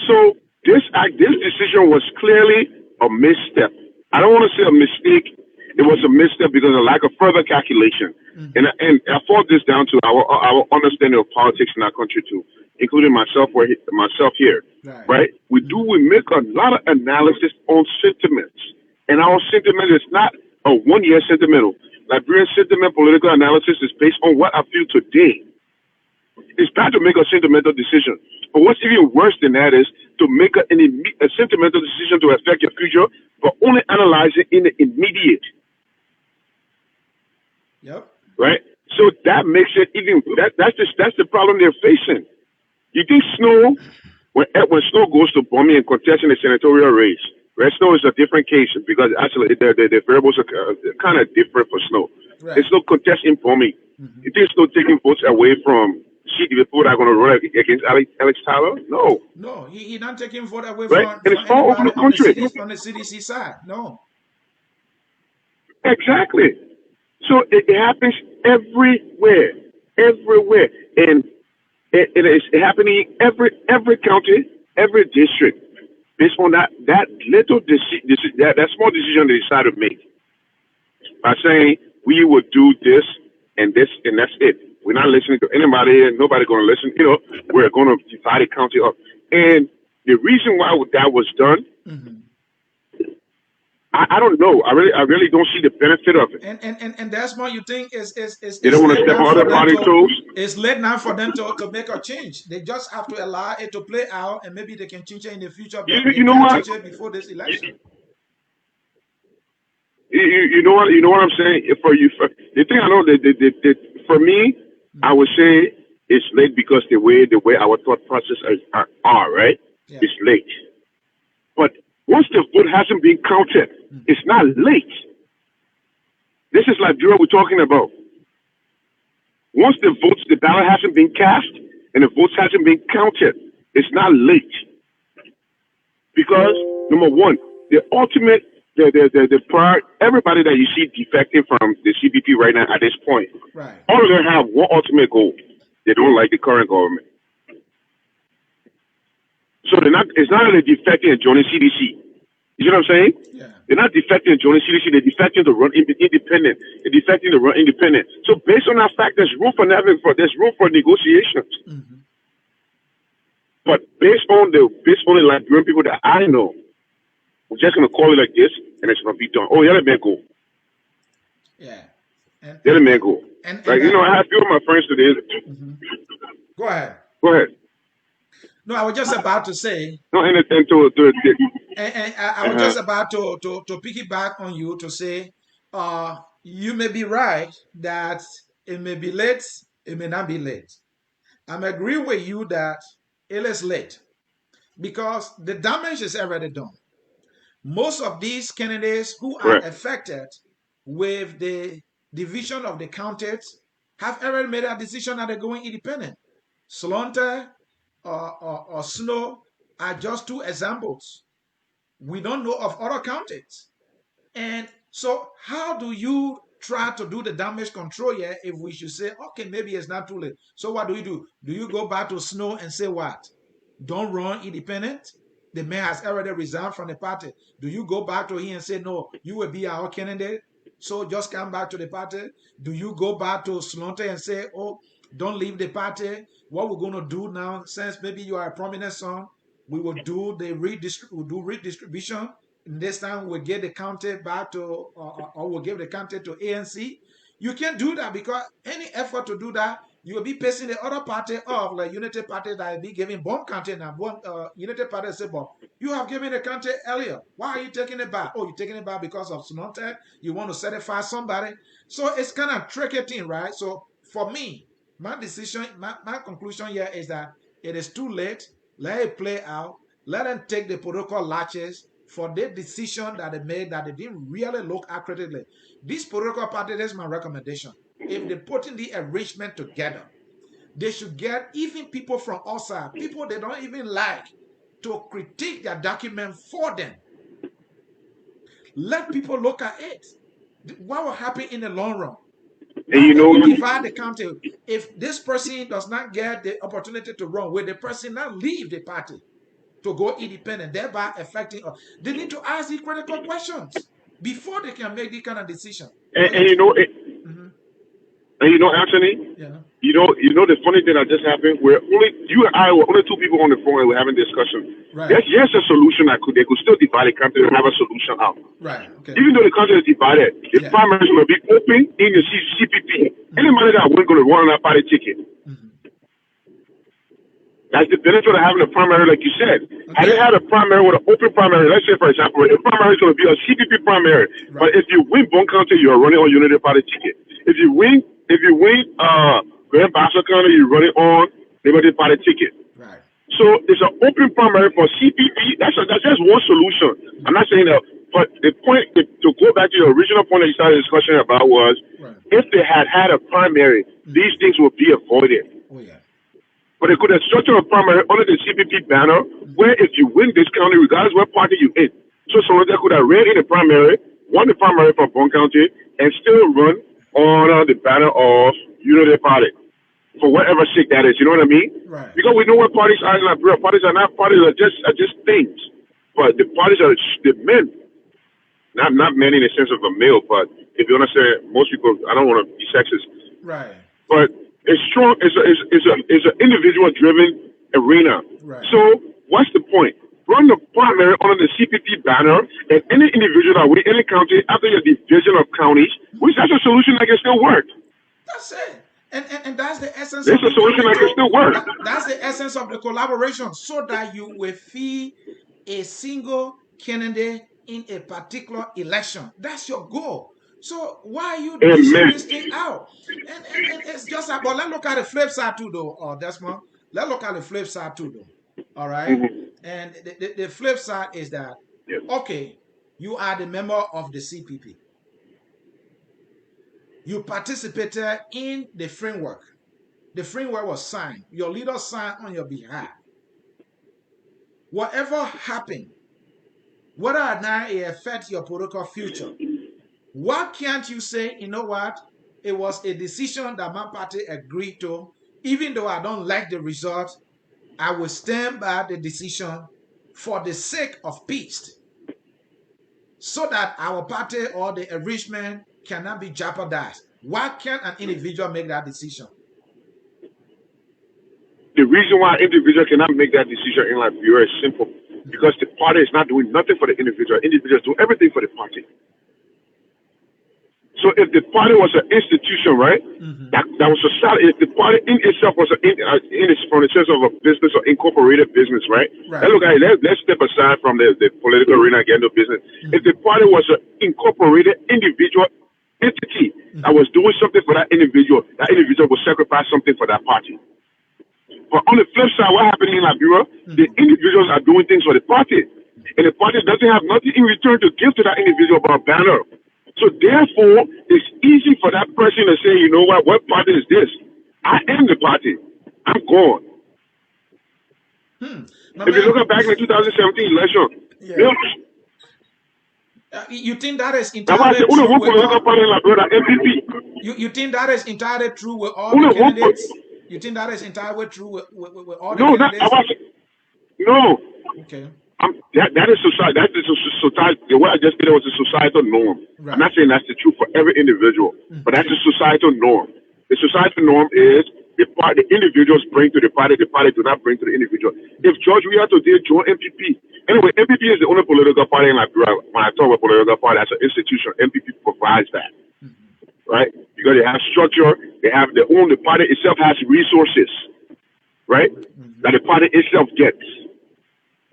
So this decision was clearly a misstep. I don't want to say a mistake. It was a misstep because of lack of further calculation. Mm-hmm. And I fault this down to our understanding of politics in our country too, including myself here. Right? We make a lot of analysis on sentiments. And our sentiment is not a 1 year sentimental. Liberian sentiment political analysis is based on what I feel today. It's bad to make a sentimental decision. But what's even worse than that is to make a sentimental decision to affect your future, but only analyze it in the immediate. Yep. Right? So that makes it even, that's the problem they're facing. You think Snow, when Snow goes to Bomi and contesting the senatorial race, Red Snow is a different case because actually the variables are kind of different for Snow. Right. It's no contest in Bomi. Mm-hmm. You think Snow taking votes away from the people that are going to run against Alex Tyler? No. No, he's not taking vote away from and it's all over the country. On the CDC side. No. Exactly. So it happens everywhere. And it is happening every county, every district, based on that little that small decision they decide to make. by saying we would do this and that's it. We're not listening to anybody, and nobody going to listen. We're going to divide the county up. And the reason why that was done, I don't know. I really don't see the benefit of it. And that's what you think is they don't want to step on other party toes. It's late now for them to make a change. They just have to allow it to play out, and maybe they can change it in the future. You know what? Before this election. You know what I'm saying? The thing I know that for me, I would say it's late because the way our thought process are right. Yeah. It's late, but once the vote hasn't been counted, it's not late. This is Liberia we're talking about. Once the ballot hasn't been cast and the votes hasn't been counted, it's not late. Because number one, the ultimate, the prior, everybody that you see defecting from the CPP right now at this point, right, all of them have one ultimate goal. They don't like the current government. So it's not that they're defecting and joining CDC. You know what I'm saying? Yeah. They're not defecting and joining CDC. They're defecting to run independent. They're defecting to run independent. So based on that fact, there's room for negotiations. Mm-hmm. But based on the Liberian people that I know, we're just gonna call it like this, and it's gonna be done. Oh, yeah, let me go. Yeah. Let me go. I have a few of my friends today. Mm-hmm. Go ahead. Go ahead. No, I was just about to say. No, I was just about to piggyback on you to say, you may be right that it may be late, it may not be late. I'm agreeing with you that it is late because the damage is already done. Most of these candidates who are affected with the division of the counties have already made a decision that they're going independent. Slaughter or Snow are just two examples. We don't know of other counties. And so how do you try to do the damage control here if we should say, okay, maybe it's not too late? So what do? Do you go back to Snow and say what? Don't run independent? The mayor has already resigned from the party. Do you go back to him and say, no, you will be our candidate, so just come back to the party? Do you go back to Slaughter and say, oh, don't leave the party? What we're going to do now, since maybe you are a prominent son, we will do the redistribution. And this time we'll get the county back to, or we'll give the county to ANC. You can't do that because any effort to do that, you will be pissing the other party off, like Unity Party that will be giving bomb county now. Unity Party say, but you have given the county earlier. Why are you taking it back? Oh, you're taking it back because of Snontek? You want to certify somebody? So it's kind of tricky thing, right? So for me, my decision, my conclusion here is that it is too late. Let it play out. Let them take the political latches for the decision that they made that they didn't really look accurately. This political party, that's my recommendation. If they're putting the enrichment together, they should get even people from outside, people they don't even like, to critique their document for them. Let people look at it. What will happen in the long run? And divide the county. If this person does not get the opportunity to run, will the person not leave the party to go independent, thereby affecting us? They need to ask the critical questions before they can make this kind of decision. Anthony, yeah. You know the funny thing that just happened, where you and I were only two people on the phone and we're having discussion. Right. Yes, a solution they could still divide the country and have a solution out. Right. Okay. Even though the country is divided, the primaries will be open in the CPP. Anybody that wasn't going to run on that party ticket. Mm-hmm. That's the benefit of having a primary, like you said. Okay. Had they had a primary with an open primary, let's say, for example, the primary is going to be a CPP primary. Right. But if you win Bon County, you're running on Unity Party ticket. If you win Grand Bassa County, you're running on Liberty Party ticket. Right. So it's an open primary for CPP. That's just one solution. I'm not saying that, but the point, to go back to the original point that you started the discussion about was, if they had a primary, these things would be avoided. Oh, yeah. But they could have structured a primary under the CPP banner, where if you win this county, regardless what party you in, so someone that could have ran in the primary, won the primary for Bon County, and still run on the banner of Unity Party, for whatever sake that is. You know what I mean? Right. Because we know what parties are in Liberia. Parties are not parties, are just things. But the parties are the men. not men in the sense of a male, but if you understand, most people, I don't want to be sexist, Right. but it's strong. It's an individual driven arena. Right. So what's the point? Run the primary under the CPP banner, and any individual that we any county after your division of counties, which that's a solution that can still work. That's it. And that's the essence There's of a solution that can still work. that's the essence of the collaboration, so that you will feed a single candidate in a particular election. That's your goal. So why are you dishing this thing out? And it's just that. But let's look at the flip side too, though, Desmond. Let's look at the flip side too, though. All right. Mm-hmm. And the flip side is that, Yes. okay, you are the member of the CPP. You participated in the framework. The framework was signed. Your leader signed on your behalf. Whatever happened, whether or not it affects your political future, why can't you say, you know what? It was a decision that my party agreed to. Even though I don't like the result, I will stand by the decision for the sake of peace, so that our party or the enrichment cannot be jeopardized. Why can't an individual make that decision? The reason why an individual cannot make that decision in Liberia is simple. Because the party is not doing nothing for the individual. Individuals do everything for the party. So if the party was an institution, right, Mm-hmm. that was society, if the party in itself was from the sense of a business or incorporated business, right? Right. Let's look at it. Let's step aside from the political arena and get into business. Mm-hmm. If the party was an incorporated individual entity that was doing something for that individual would sacrifice something for that party. But on the flip side, what happened in Liberia, the individuals are doing things for the party. And the party doesn't have nothing in return to give to that individual but a banner. So therefore, it's easy for that person to say, you know what party is this? I am the party. I'm gone. If you look back in the 2017 election, yeah. You think that is entirely true with you think that is entirely true with all the candidates? You think that is entirely true with all the candidates? No. Okay. That is society. That is a society. The way I just said it was a societal norm. Right. I'm not saying that's the truth for every individual, but that's a societal norm. The societal norm is the individuals bring to the party do not bring to the individual. If George Weah today joined MPP, anyway, MPP is the only political party in Liberia. When I talk about political party, that's an institution. MPP provides that, right? Because they have structure, they own the party itself has resources, right? That the party itself gets.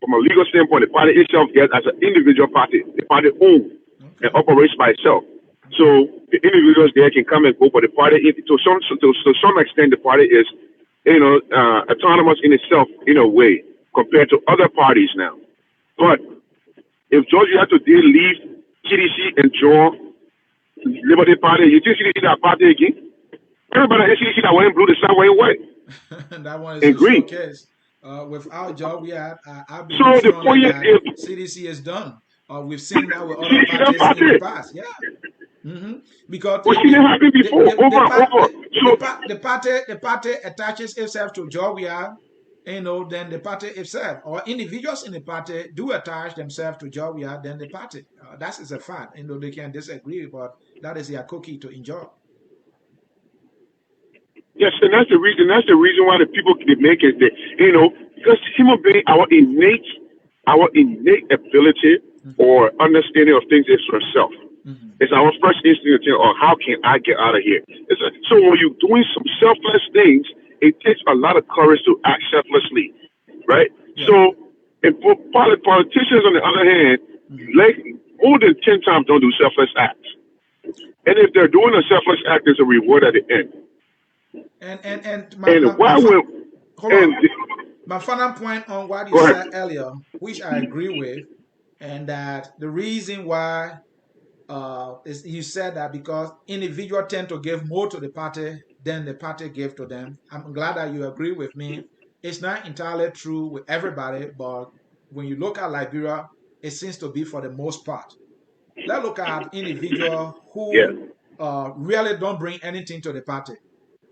From a legal standpoint, the party itself gets as an individual party. The party owns and operates by itself. So the individuals there can come and go, but the party, to some extent, the party is, autonomous in itself in a way compared to other parties now. But if Georgia today leave CDC and join Liberty Party, you think CDC that party again? Everybody in CDC that went blue, the sun went white. That one is a showcase. With our job, we have. I believe so the point is, CDC is done. We've seen that with other parties in the past. Yeah. Because the party attaches itself to Georgia, then the party itself, or individuals in the party do attach themselves to Georgia, then the party. That is a fact. They can disagree, but that is their cookie to enjoy. Yes, and that's the reason. That's the reason why the people they make it. Because human being, our innate ability or understanding of things is for self. It's our first instinct to think, how can I get out of here? So when you're doing some selfless things, it takes a lot of courage to act selflessly, right? Yeah. So, and politicians, on the other hand, like more than 10 times don't do selfless acts. And if they're doing a selfless act, there's a reward at the end. My final point on what you said earlier, which I agree with, and that the reason why is you said that because individuals tend to give more to the party than the party gave to them. I'm glad that you agree with me. It's not entirely true with everybody, but when you look at Liberia, it seems to be for the most part. Let's look at individuals who really don't bring anything to the party.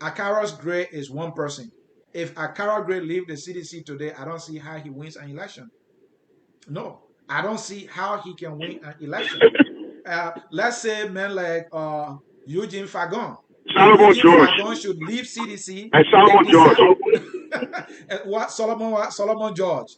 Akaros Gray is one person. If Akara Gray leave the CDC today, I don't see how he wins an election. No, I don't see how he can win an election. let's say men like Eugene Fagon. Solomon Eugene George Fagon should leave CDC. and Solomon George. Solomon George.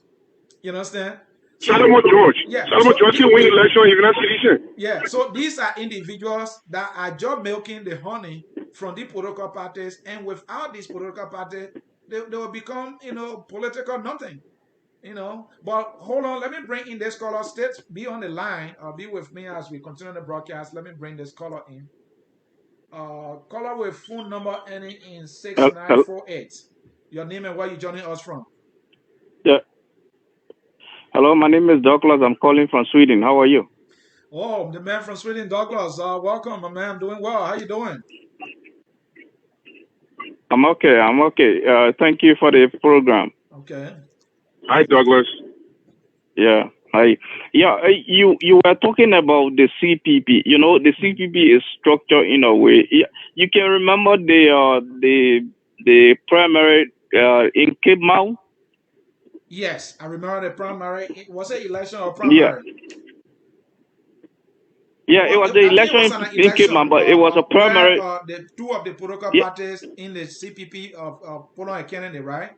You understand? So Solomon George. yeah, Solomon George can win election even at CDC. yeah. So these are individuals that are just milking the honey from the political parties, and without these political parties, they will become, political nothing. But hold on, let me bring in this caller. Be on the line or be with me as we continue the broadcast. Let me bring this caller in. Caller with phone number ending in 6948. Your name and where you joining us from? Yeah. Hello, my name is Douglas. I'm calling from Sweden. How are you? Oh, the man from Sweden, Douglas. Welcome, my man. I'm doing well. How you doing? I'm okay. Thank you for the program. Okay. Hi, Douglas. Yeah. Hi. Yeah. You were talking about the CPP. You know, the CPP is structured in a way. You can remember the primary in Cape Mau. Yes, I remember the primary. Was it election or primary? Yeah. Yeah, it was the election in Cape Mau, but it was a primary. Where, the two of the political parties in the CPP of Polo and Kennedy, right?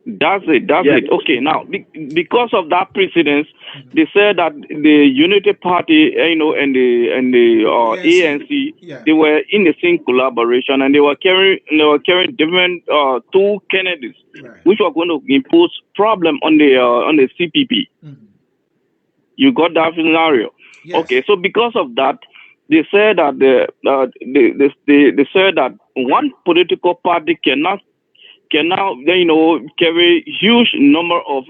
That's it. Okay, now because of that precedence, they said that the Unity Party, and the ANC, they were in the same collaboration, and they were carrying different two Kennedys, which were going to impose problem on the CPP. You got that scenario. Yes. Okay, so because of that, they said that they said that one political party cannot carry huge number of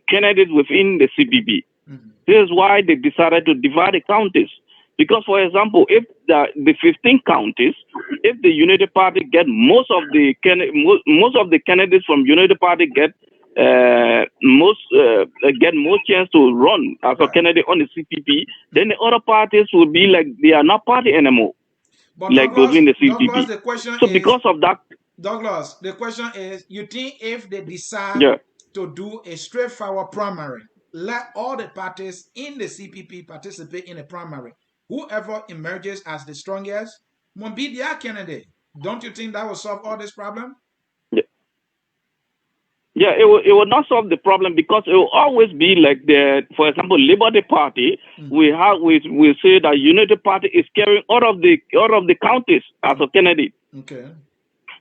candidates within the CPP. This is why they decided to divide the counties. Because, for example, if the 15 counties, if the Unity Party get most of the candidates from Unity Party get more chance to run as a candidate on the CPP, then the other parties will be like they are not party anymore. But like Douglas, within the CPP. Douglas, the question so is, because of that, Douglas, the question is, you think if they decide to do a straightforward primary, let all the parties in the CPP participate in a primary, whoever emerges as the strongest won't be their candidate. Don't you think that will solve all this problem? Yeah, it will not solve the problem because it will always be like for example, Liberty Party. We say that Unity Party is carrying out of the counties as a candidate. Okay.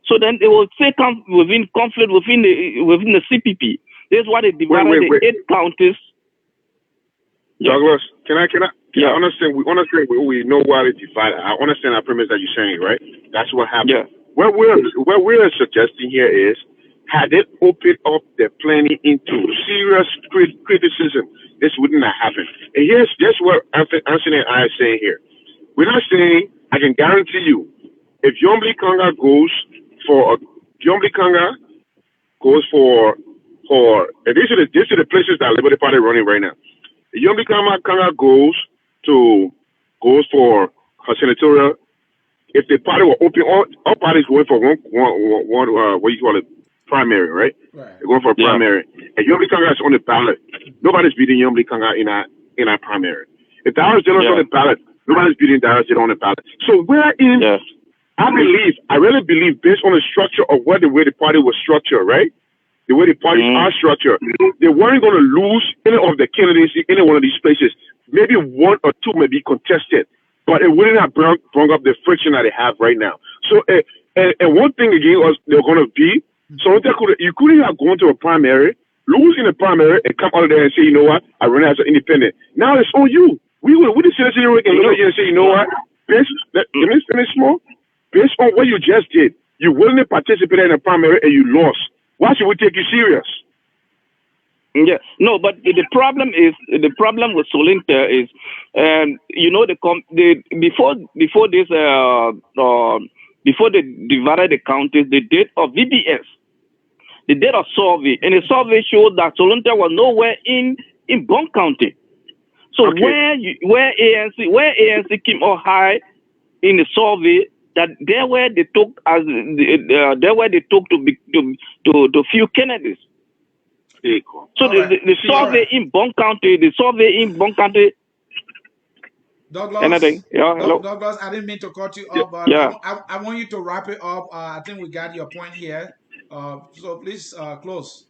So then it will say come within conflict within the CPP. This is why they divided the 8 counties. Douglas, can I understand? We know why they divided. I understand that premise that you're saying, right? That's what happened. Yeah. What we're suggesting here is, had they opened up their planning into serious criticism, this wouldn't have happened. And here's what Ansony and I are saying here. We're not saying, I can guarantee you, if Yombli Kanga goes for these are the places that Liberty Party are running right now. If Yombli Kanga goes for her senatorial, if the party were open, all parties going for one what do you call it? Primary, right? They're going for a primary. And Yombli Kanga is on the ballot. Nobody's beating Yombli Kanga in our primary. If Darius Dillon's on the ballot, nobody's beating Darius Dillon on the ballot. So I really believe, based on the structure of the way the party was structured, right? The way the parties are structured, they weren't going to lose any of the candidates in any one of these places. Maybe one or two may be contested, but it wouldn't have brought up the friction that they have right now. So, and one thing again was they're going to be, so you couldn't have gone to a primary, lose in a primary, and come out of there and say, you know what, I run as an independent. Now it's on you. We the citizen can look at you and say, you know what, let me finish small. Based on what you just did, you willingly participated in a primary and you lost. Why should we take you serious? Yeah, no, but the problem with Solinter is, before they divided the counties, they did a VBS. They did a survey, and the survey showed that Solinter was nowhere in Bon County. So where ANC came out high in the survey, that there where they took to few candidates. So the survey in Bon County, Douglas, anything? Yeah, hello? Douglas, I didn't mean to cut you off, but Yeah. I want you to wrap it up. I think we got your point here. So please close.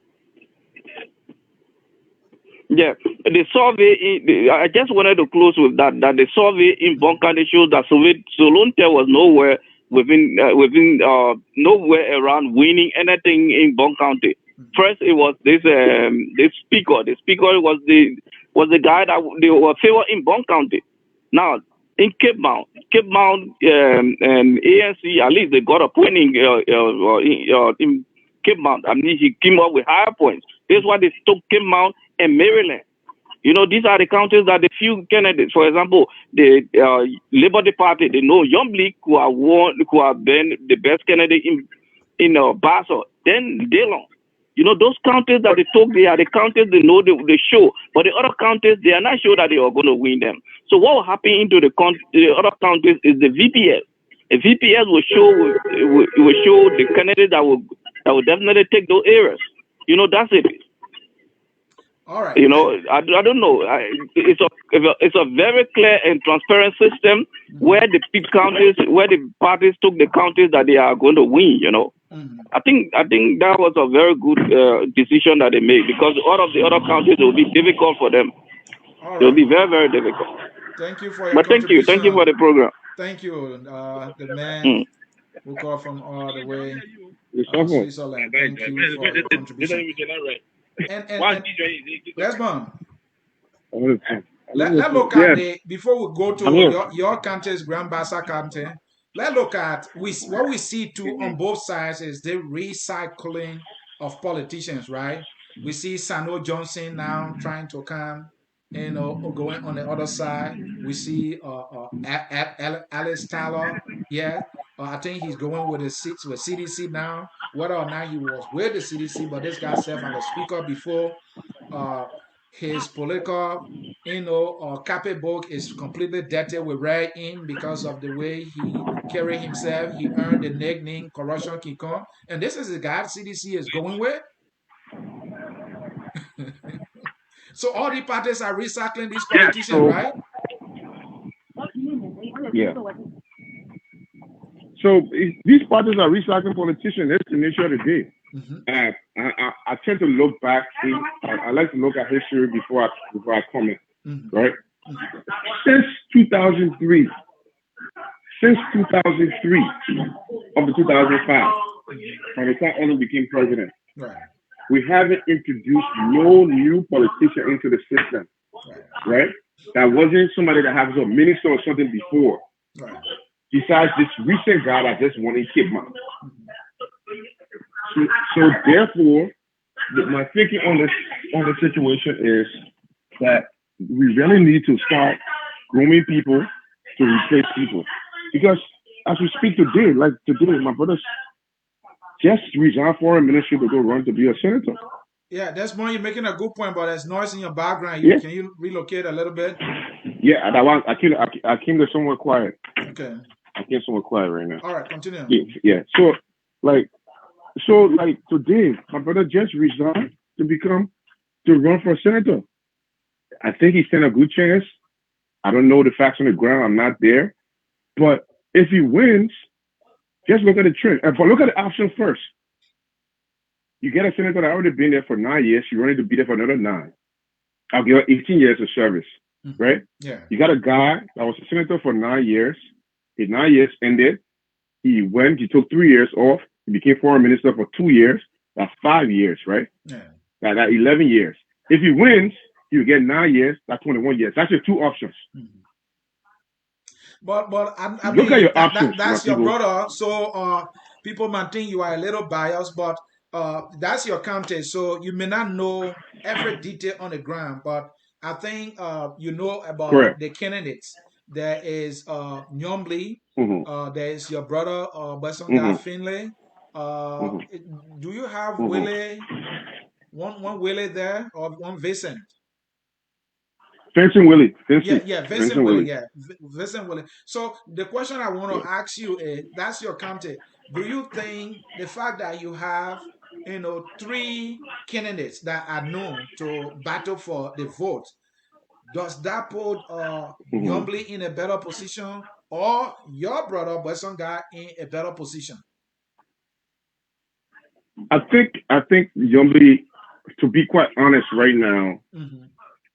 Yeah, the survey. I just wanted to close with that. That the survey in Bon County shows that Solonte was nowhere nowhere around winning anything in Bon County. First, it was this speaker. The speaker was the guy that they were favored in Bon County. Now in Cape Mount, and ANC, at least they got a point in Cape Mount. I mean, he came up with higher points. That's why they took Cape Mount and Maryland. You know, these are the counties that the few candidates, for example, the Liberty Party, they know Yombly, who have been the best candidate in Basel, then Delon. You know, those counties that they took, they are the counties they know they show. But the other counties, they are not sure that they are going to win them. So what will happen into the other counties is the VPS. The VPS will show the candidate that will definitely take those areas. You know, that's it. All right. You know, I don't know. It's a very clear and transparent system where the counties, where the parties took the counties that they are going to win. You know, I think that was a very good decision that they made, because all of the other counties will be difficult for them. Right. It will be very, very difficult. Thank you for your thank you for the program. Thank you, the man who called from all the way. Switzerland. Thank you for your contribution. And Desmond, let's look at before we go to your country's Grand Bassa County, let's look at what we see too on both sides is the recycling of politicians, right? We see Sano Johnson now trying to come, you know, going on the other side. We see Alice Tyler, yeah. I think he's going with CDC now. Whether or not he was with the CDC, but this guy served as a speaker before. His political, you know, copybook is completely dirty with red ink because of the way he carried himself. He earned the nickname Corruption King Kong. And this is the guy CDC is going with. So all the parties are recycling these politicians, right? Yeah. So these parties are recycling politicians. That's the nature of the day. And I tend to look back. I like to look at history before I comment. Right? Since 2003, up to 2005, when the time Ansony became president, right, we haven't introduced no new politician into the system. Right? That wasn't somebody that has a minister or something before. Right. Besides this recent guy that just won in Cape Mount. So therefore, my thinking on the situation is that we really need to start grooming people to replace people. Because as we speak today, like today, my brother just resigned foreign ministry to go run to be a senator. Yeah, that's more. You're making a good point, but there's noise in your background. Can you relocate a little bit? Yeah, I came to somewhere quiet. Okay. I came somewhere quiet right now. All right, continue. Yeah. So today, my brother just resigned to run for senator. I think he stand a good chance. I don't know the facts on the ground. I'm not there. But if he wins, just look at the trend. And look at the option first. You get a senator that already been there for 9 years. You're ready to be there for another 9. I'll give her 18 years of service, right? Yeah. You got a guy that was a senator for 9 years. His 9 years ended. He took 3 years off. He became foreign minister for 2 years. That's 5 years, right? Yeah. That's 11 years. If he wins, you get 9 years. That's 21 years. That's your 2 options. But I look mean, at your options. That's your brother. So people might think you are a little biased, but that's your county. So you may not know every detail on the ground, but I think you know about the candidates. There is Nyombli. There is your brother, Basonga Finlay. Do you have Willie? One Willie there, or one Vincent? Vincent Willie. Vincent Willie. Yeah, Vincent Willie. So the question I want to ask you is, that's your county. Do you think the fact that you have three candidates that are known to battle for the vote, does that put Mhm. Yombly in a better position or your brother Wesson guy in a better position? I think Yumbi, to be quite honest, right now, Mm-hmm.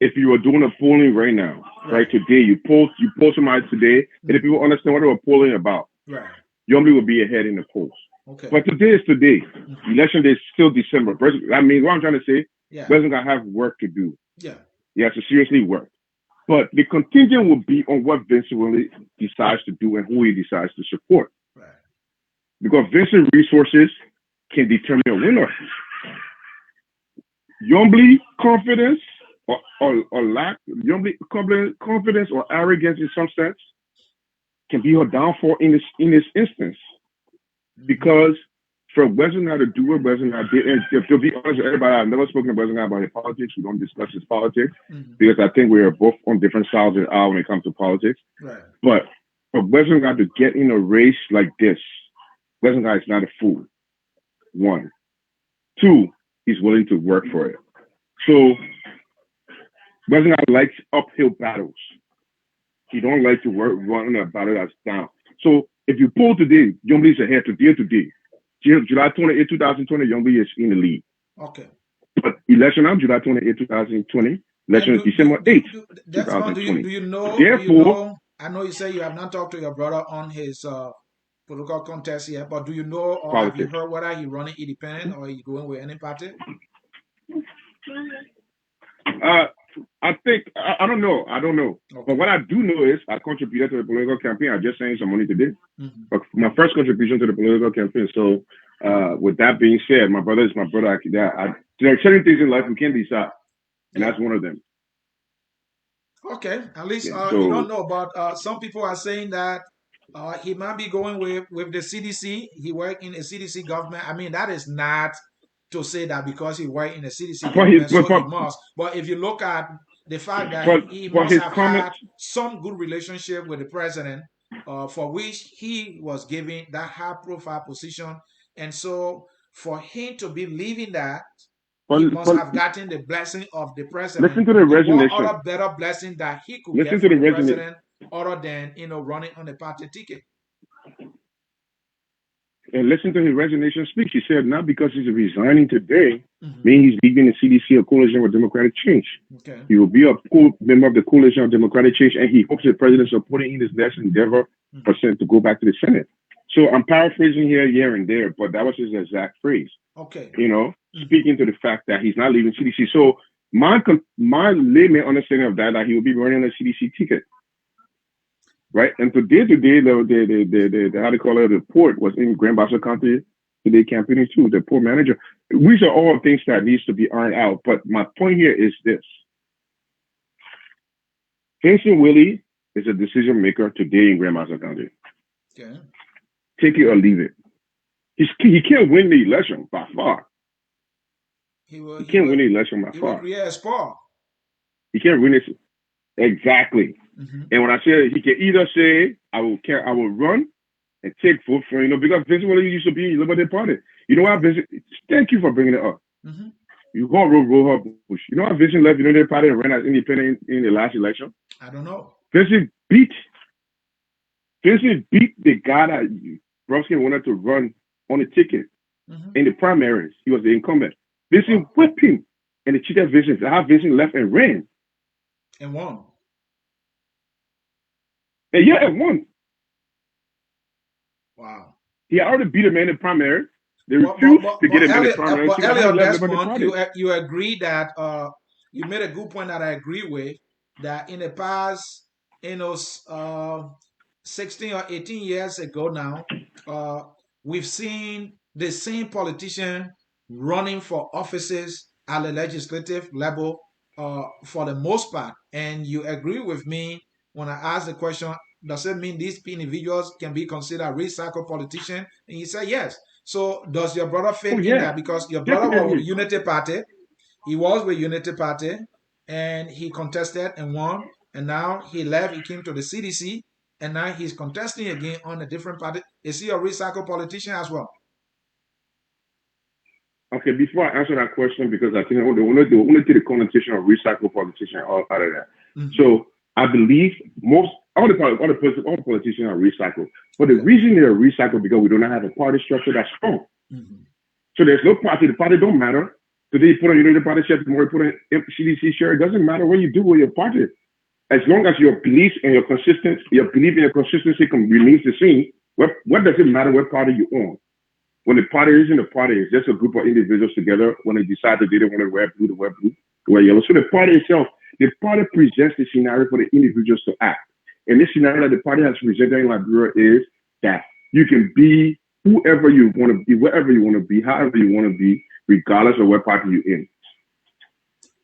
if you were doing a polling right now, right Right. today, you poll somebody today, and if Mm-hmm. people understand what they were polling about, Right. Yumbi will be ahead in the polls. Okay. But today is today. Mm-hmm. Election day is still December. I mean, what I'm trying to say, Yeah. President gonna have work to do. Yeah. He has to seriously work. But the contingent will be on what Vincent really decides to do and who he decides to support. Right. Because Vincent resources can determine a winner. Yombly confidence or lack, Yombly confidence or arrogance in some sense can be her downfall in this instance. Because for Wesley to do what Wesley did, and to be honest with everybody, I've never spoken to Wesley about his politics. We don't discuss his politics because I think we are both on different sides of the aisle when it comes to politics. Right. But for Wesley to get in a race like this, Wesley is not a fool. One. Two, he's willing to work for it. So Wesley likes uphill battles. He don't like to run a battle that's down. So if you pull today, Youngbley's ahead today. July 28, 2020, Youngbley is in the lead. Okay. But election now, July 28, 2020. Election is December 8th, That's fine. 2020. Do you know? Therefore, I know you say you have not talked to your brother on his political contest yet, but do you know or have you politics. heard whether he's running independent or he's going with any party? I think I don't know. Okay. But what I do know is I contributed to the political campaign. I just sent some money today. Mm-hmm. But my first contribution to the political campaign. So with that being said, my brother is my brother. There are certain things in life we can't decide, and that's one of them. Okay, at least Yeah, you don't know, but some people are saying that he might be going with the CDC. He worked in a CDC government. I mean, that is not to say that because he worked in a CDC government, so he must. But if you look at the fact that he must have had some good relationship with the president, for which he was given that high-profile position, and so for him to be leaving that, he must have gotten the blessing of the president. Listen to the resignation. What other better blessing that he could Listen get to from the the president other than running on a party ticket? And listen to his resignation speech. He said not because he's resigning today, means he's leaving the CDC, a coalition with Democratic Change. Okay. He will be a member of the coalition of Democratic Change, and he hopes the president is putting in his next endeavor to go back to the Senate. So I'm paraphrasing here and there, but that was his exact phrase. Okay. Speaking to the fact that he's not leaving CDC. So my layman understanding of that he will be running a CDC ticket. Right, and today, the how they call it, the port was in Grand Bassa County today campaigning too. The port manager. These are all things that needs to be ironed out. But my point here is this: Vincent Willie is a decision maker today in Grand Bassa County. Okay. Take it or leave it. He can't win the election by far. He can't win the election by far. He will create a spot. He can't win it. Exactly. And when I say he can either say I will run and take vote for because Vincent Willie used to be in the Liberty Party. You know what, Vincent? Thank you for bringing it up. You call roll her bush. You know how Vincent left the Liberty Party and ran as independent in the last election? I don't know. Vincent beat the guy that Bromsky wanted to run on the ticket in the primaries. He was the incumbent. Vincent whipped him and the cheated Vincent. How Vincent left and ran. And won. And yeah, and won. Wow. He already beat a man in the primary. They refused to get him in the primary. But Elliot Desmond, you agree that you made a good point that I agree with, that in the past, 16 or 18 years ago now, we've seen the same politician running for offices at the legislative level for the most part. And you agree with me when I ask the question, does it mean these individuals can be considered recycled politicians? And you say yes. So does your brother fit in that? Because your brother was with Unity Party. He was with Unity Party and he contested and won. And now he left, he came to the CDC, and now he's contesting again on a different party. Is he a recycled politician as well? Okay, before I answer that question, because I think I want to take the connotation of recycle politician all out of that. So I believe most all the politicians are recycled. But the reason they're recycled because we do not have a party structure that's strong. So there's no party. The party don't matter. Today you put on United Party shirt, tomorrow you put on CDC shirt. It doesn't matter what you do with your party. As long as your belief and your belief and your consistency remains the same, what does it matter what party you own? When the party isn't a party, it's just a group of individuals together. When they decide that they don't want to wear blue, they wear blue, they wear yellow. So the party itself, the party presents the scenario for the individuals to act. And this scenario that the party has presented in Liberia is that you can be whoever you want to be, wherever you want to be, however you want to be, regardless of what party you're in.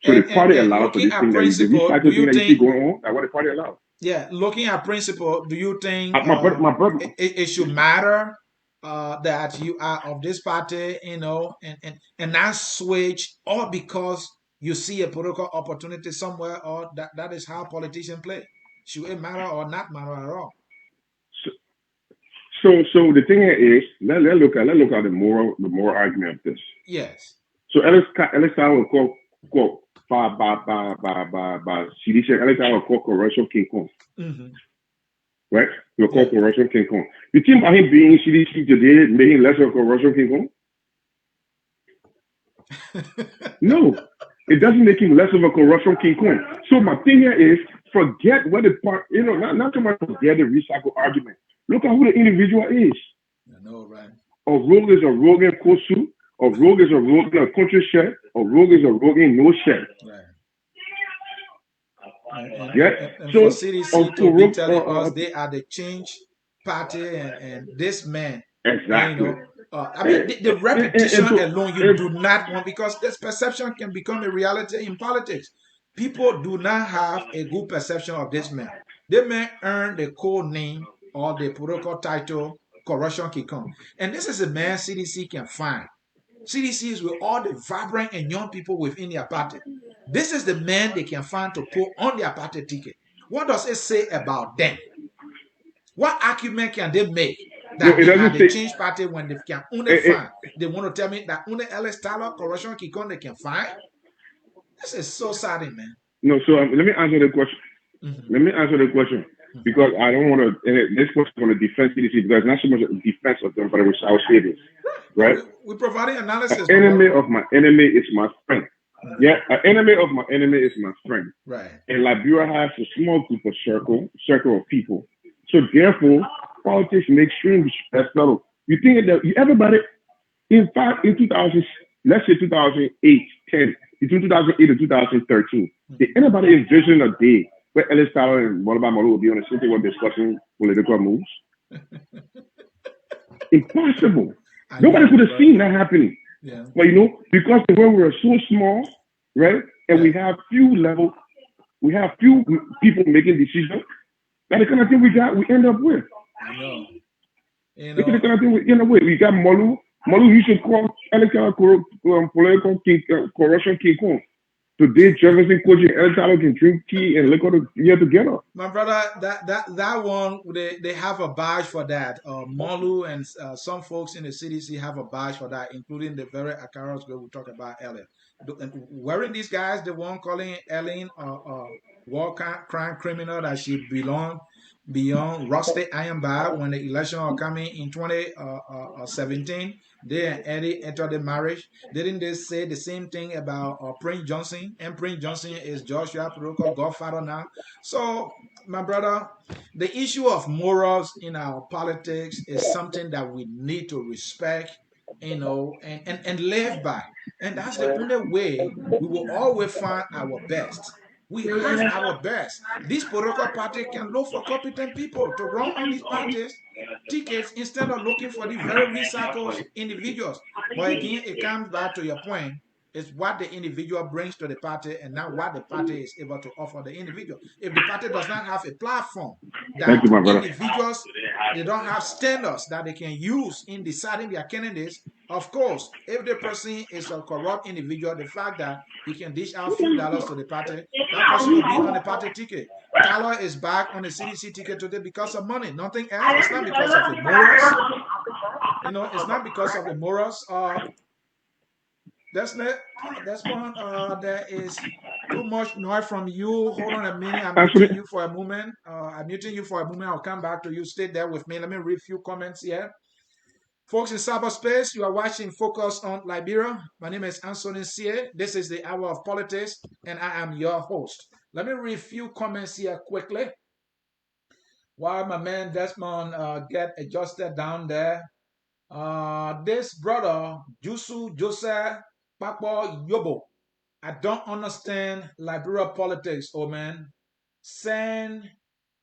So the party allows for this thing that the recycle thing that you see going on. That's what the party allows. Yeah, looking at principle, do you think my brother, it should matter that you are of this party, and not switch, or because you see a political opportunity somewhere, or that is how politicians play? Should it matter or not matter at all? So the thing is, let's look at the moral argument of this. Yes. So Ellis will quote by CDC, Ellis will call corruption King Kong. Right? We'll call corruption King Kong. You think about him being CDC today making less of corruption King Kong? No, it doesn't make him less of a corruption King Kong. So my thing here is forget what the part, not so much forget the recycle argument. Look at who the individual is. I know, right? A rogue is a rogue in Kosu, a rogue is a rogue in a country shirt, a rogue is a rogue in no shirt. Right. And so for CDC to be telling us they are the change party and this man. Exactly. I mean, the repetition alone you do not want, because this perception can become a reality in politics. People do not have a good perception of this man. They may earn the code name or the political title, corruption can come. And this is a man CDC can find. CDC is with all the vibrant and young people within their party. This is the man they can find to put on their party ticket. What does it say about them? What argument can they make that they are the change party when they can only find? They want to tell me that only Ellis Tyler, corruption can they can find? This is so sad, man. No, so let me answer the question. Let me answer the question. Because I don't want to, this question on the defense CDC, because not so much a defense of them, but I will say this, right? We providing analysis. An enemy of my enemy is my friend. Yeah, an enemy of my enemy is my friend. Right. And Liberia has a small group of circle of people. So therefore, politics make extreme respect. You think that everybody, in fact, in 2000, let's say 2008, 10, between 2008 and 2013, did anybody envision a day where Ellis Tyler and Molaba Molu will be on the same table discussing political moves? Impossible. Nobody could have seen that happening. Yeah. But because when we are so small, right, and we have few people making decisions, that's the kind of thing we end up with. I know. That's the kind of thing we end up with. We got Molu. Molu used to call Ellis Tyler political corruption King Kong. Today, Jefferson coaching El Talo can drink tea and liquor together. My brother, that one, they have a badge for that. Molu and some folks in the CDC have a badge for that, including the very Akaros girl we talk about earlier. Wearing these guys, the one calling Ellen war crime criminal that she belonged beyond Rusty Iron Bar when the election are coming in 2017. They and Eddie entered the marriage. Didn't they say the same thing about Prince Johnson? And Prince Johnson is Joshua Protocol godfather now. So, my brother, the issue of morals in our politics is something that we need to respect, and live by. And that's the only way we will always find our best. We have our best. This political party can look for competent people to run on these parties tickets instead of looking for the very recycled individuals. But again, it comes back to your point. It's what the individual brings to the party and not what the party is able to offer the individual. If the party does not have a platform that individuals, they don't have standards that they can use in deciding their candidates, of course, if the person is a corrupt individual, the fact that he can dish out few dollars to the party, that person will be on the party ticket. Tyler is back on the CDC ticket today because of money, nothing else. It's not because of the morals. It's not because of the morals. Desmond, there is too much noise from you. Hold on a minute. I'm Ansony, muting you for a moment. I'm muting you for a moment. I'll come back to you. Stay there with me. Let me read a few comments here. Folks in cyberspace, you are watching Focus on Liberia. My name is Ansony Sieh. This is the Hour of Politics, and I am your host. Let me read a few comments here quickly while my man Desmond get adjusted down there. This brother, Jusu Joseph Papo Yobo, I don't understand Liberia politics, oh man. Send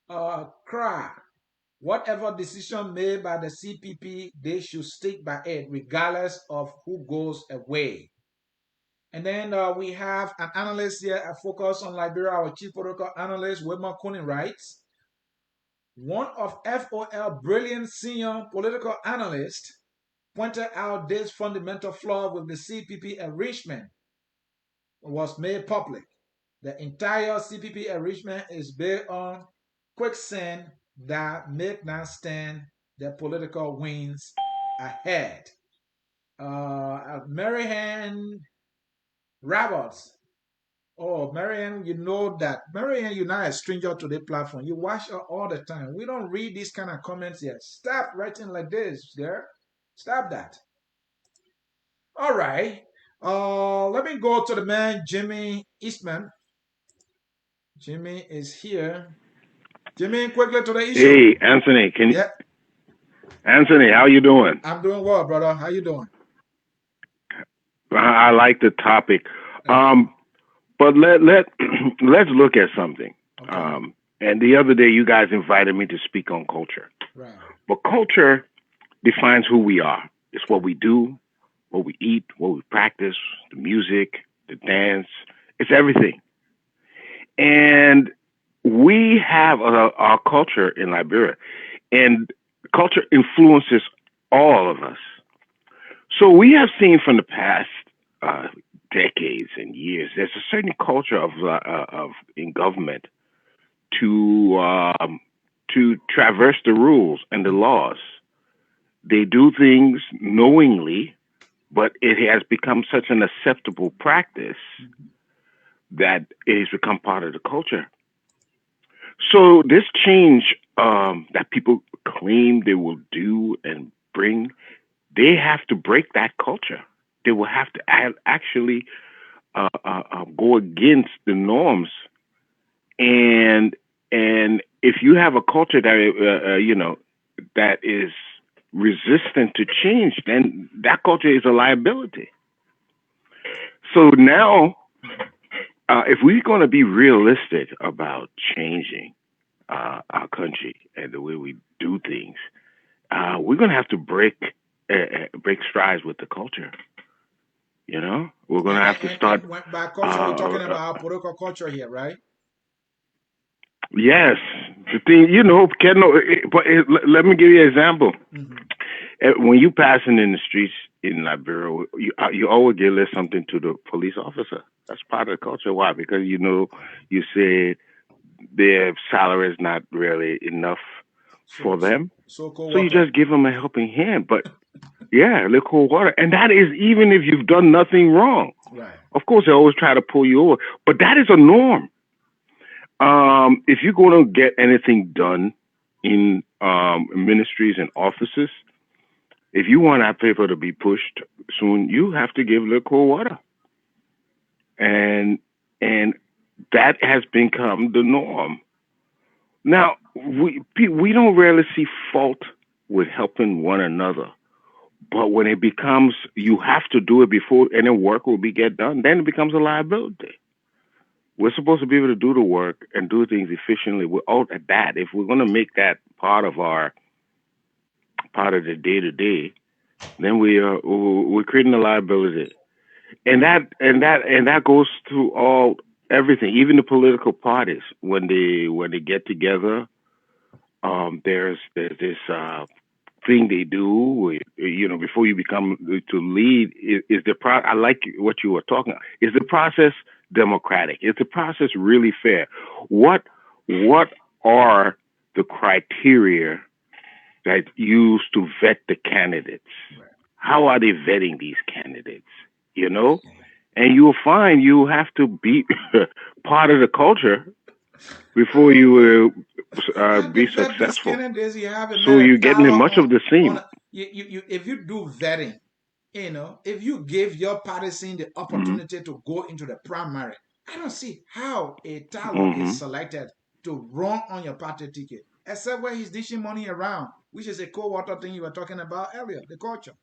cry. Whatever decision made by the CPP, they should stick by it, regardless of who goes away. And then we have an analyst here at Focus on Liberia, our chief political analyst, Wilmer Cooney writes, one of FOL brilliant senior political analysts pointed out this fundamental flaw with the CPP arrangement was made public. The entire CPP arrangement is built on quicksand that make not stand the political winds ahead. Marianne Roberts. Oh, Marianne, you know that. Marianne, you're not a stranger to the platform. You watch her all the time. We don't read these kind of comments yet. Stop writing like this, there. Stop that. All right. Let me go to the man, Jimmy Eastman. Jimmy is here. Jimmy, quickly to the issue. Hey, Ansony, Yeah, Ansony, how you doing? I'm doing well, brother. How you doing? I like the topic. But let's look at something. Okay. And the other day you guys invited me to speak on culture. Right. But culture defines who we are. It's what we do, what we eat, what we practice, the music, the dance. It's everything. And we have our culture in Liberia, and culture influences all of us. So we have seen from the past decades and years, there's a certain culture of in government to traverse the rules and the laws. They do things knowingly, but it has become such an acceptable practice that it has become part of the culture. So this change that people claim they will do and bring, they have to break that culture. They will have to actually go against the norms. And if you have a culture that that is resistant to change, then that culture is a liability. So now, if we're going to be realistic about changing our country and the way we do things, we're going to have to break strides with the culture. You know, we're going to have to start. And by culture, we're talking about our political culture here, right? Yes, the thing, let me give you an example. Mm-hmm. When you passing in the streets in Liberia, you always give something to the police officer. That's part of the culture. Why? Because you say their salary is not really enough for them, so you just give them a helping hand. But yeah, liquid cold water, and that is even if you've done nothing wrong. Right. Of course, they always try to pull you over, but that is a norm. If you're going to get anything done in ministries and offices, if you want that paper to be pushed soon, you have to give liquid water. And that has become the norm. Now, we don't really see fault with helping one another. But when it becomes, you have to do it before any work will get done, then it becomes a liability. We're supposed to be able to do the work and do things efficiently. We're all at that. If we're going to make that part of the day-to-day, then we're creating a liability. And that goes through everything, even the political parties. When they get together, there's this thing they do. Before you become to lead, is the I like what you were talking about. Is the process democratic? Is the process really fair? What are the criteria that used to vet the candidates? How are they vetting these candidates? you know, and you'll find you have to be part of the culture before you will And the be vet this successful. candidates, you have a So matter you're of getting power much of the on same. if you do vetting, if you give your partisan the Hmm. opportunity to go into the primary, I don't see how a Tyler is Hmm. selected to run on your party ticket, except where he's dishing money around, which is a co-water thing you were talking about earlier, the culture.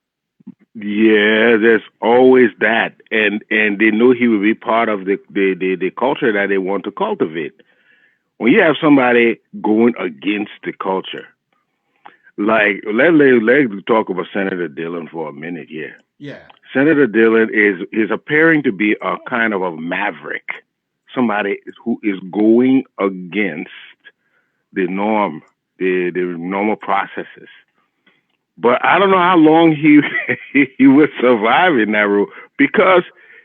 Yeah, there's always that, and they know he will be part of the culture that they want to cultivate. When you have somebody going against the culture, like let's talk about Senator Dillon for a minute here. Yeah. Senator Dillon is appearing to be a kind of a maverick, somebody who is going against the norm, the normal processes. But I don't know how long he he would survive in that role because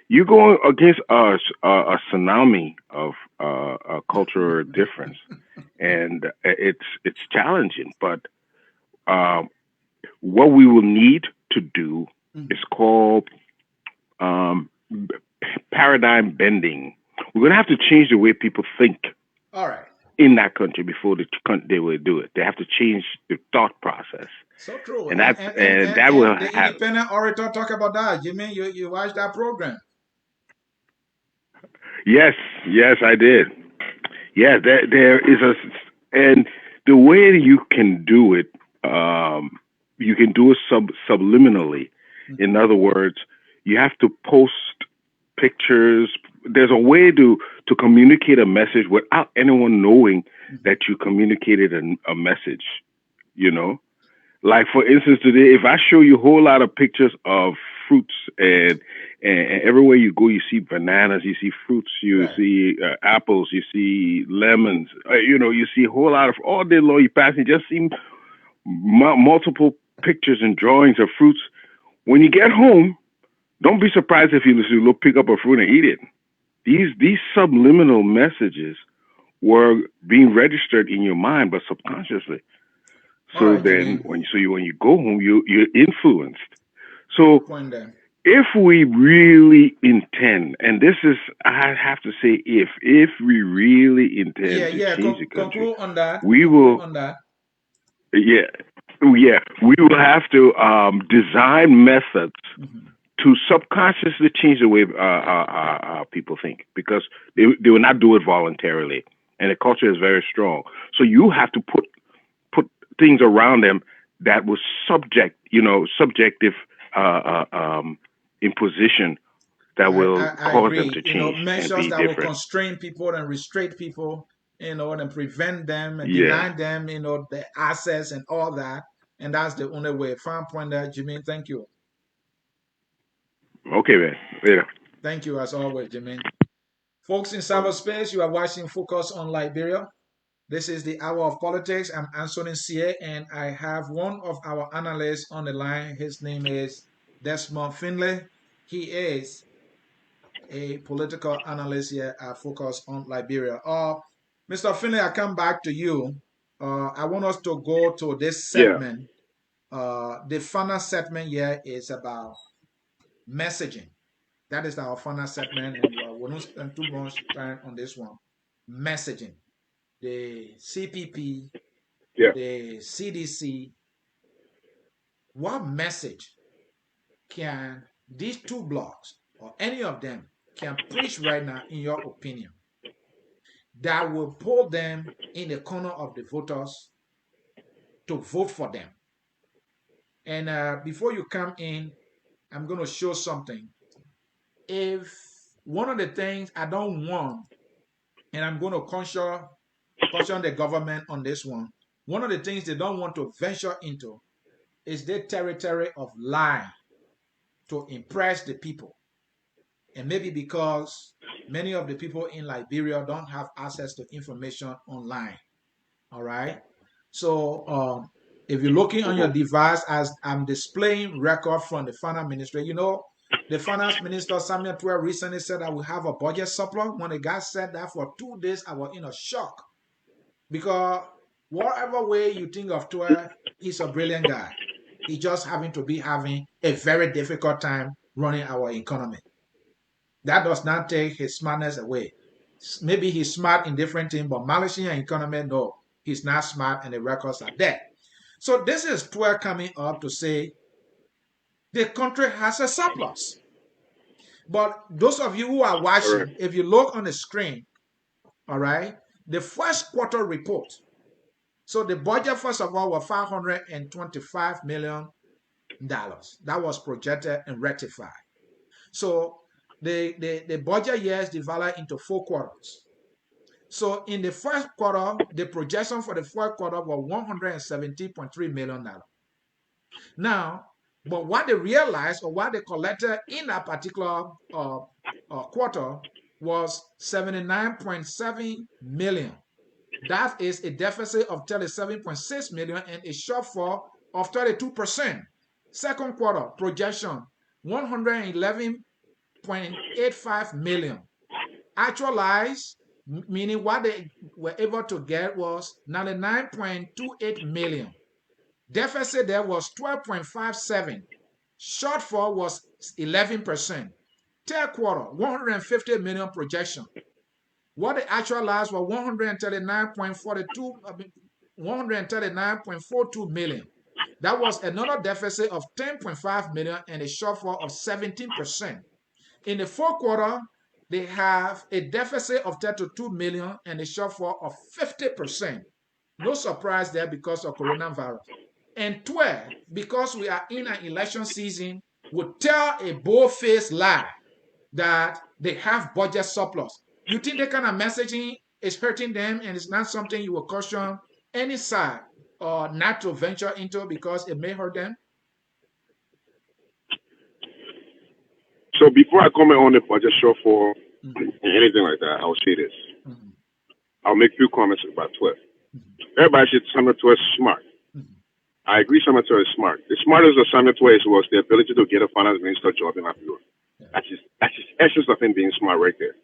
you're going against a tsunami of a cultural difference, and it's challenging. But um, what we will need to do is called um, paradigm bending. We're going to have to change the way people think All right. in that country before they will do it. They have to change the thought process, So true. and that will And the have. independent orator talk about that. Jimmy, you watched that program. Yes, yes, I did. Yes, there is a, and the way you can do it, you can do it subliminally. In other words, you have to post pictures. There's a way to communicate a message without anyone knowing that you communicated a message. You know, like for instance, today, if I show you a whole lot of pictures of fruits and everywhere you go, you see bananas, you see fruits, you Right. see apples, you see lemons. You see a whole lot of all day long. You pass, you just see multiple pictures and drawings of fruits. When you get home, don't be surprised if you pick up a fruit and eat it. These subliminal messages were being registered in your mind, but subconsciously. All So right, then, Jimmy. when you go home, you're influenced. Good So point there. if we really intend, and this is, I have to say, if we really Yeah, intend to yeah. change the country, Conclude on that. we Conclude will, on that. yeah, yeah, we will have to design methods Mhm. to subconsciously change the way people think because they will not do it voluntarily, and the culture is very strong. So you have to put things around them that was subjective imposition that will I cause them to agree. change and Measures be that will different. constrain people and restrict people, and prevent them and Yeah. deny them, the access and all that. And that's the only way. Fine point there, Jimmy. Thank you. Okay, man. Later. Thank you as always, Jimmy. Folks in cyberspace, you are watching Focus on Liberia. This is the Hour of Politics. I'm Ansony Sieh, and I have one of our analysts on the line. His name is Desmond Finlay. He is a political analyst here at Focus on Liberia. Mr. Finlay, I come back to you. I want us to go to this Yeah. segment. The final segment here is about messaging. That is our final segment, and we don't spend too much time on this one. Messaging. The CPP, Yeah. the CDC, what message can these two blocs or any of them can preach right now, in your opinion, that will pull them in the corner of the voters to vote for them? And before you come in, I'm going to show something. If one of the things I don't want, and I'm going to caution the government on this one of the things they don't want to venture into is the territory of lie to impress the people. And maybe because many of the people in Liberia don't have access to information online. All right. So if you're looking on your Mm-hmm. device as I'm displaying record from the finance ministry, the finance minister Samuel Tuer recently said that we have a budget surplus. When the guy said that for 2 days, I was in a shock because whatever way you think of Tuer, he's a brilliant guy. He just having to be having a very difficult time running our economy. That does not take his smartness away. Maybe he's smart in different things, but managing an economy, no, he's not smart, and the records are there. So this is 12 coming up to say the country has a surplus. But those of you who are watching, if you look on the screen, all right, the first quarter report. So the budget, first of all, was $525 million. That was projected and rectified. So the budget year is divided into 4 quarters. So in the first quarter, the projection for the fourth quarter was $170.3 million. Now, but what they realized or what they collected in that particular quarter was $79.7 million. That is a deficit of $37.6 million and a shortfall of 32%. Second quarter projection, $111.85 million. Actualized, meaning what they were able to get was $99.28 million. Deficit there was 12.57. Shortfall was 11%. Third quarter, $150 million projection. What they actualized was $139.42 million. That was another deficit of $10.5 million and a shortfall of 17%. In the fourth quarter, they have a deficit of $32 million and a shortfall of 50%. No surprise there because of coronavirus. And 12, because we are in an election season, would tell a bold-faced lie that they have budget surplus. You think that kind of messaging is hurting them and it's not something you will caution any side or not to venture into because it may hurt them? So before I comment on the budget shortfall and anything like that, I'll say this. I'll make a few comments about 12. Everybody said Samuel 12 is smart. I agree Samuel 12 is smart. The smartest of Samuel 12 was the ability to get a finance minister job in Liberia. That's just essence of him being smart right there.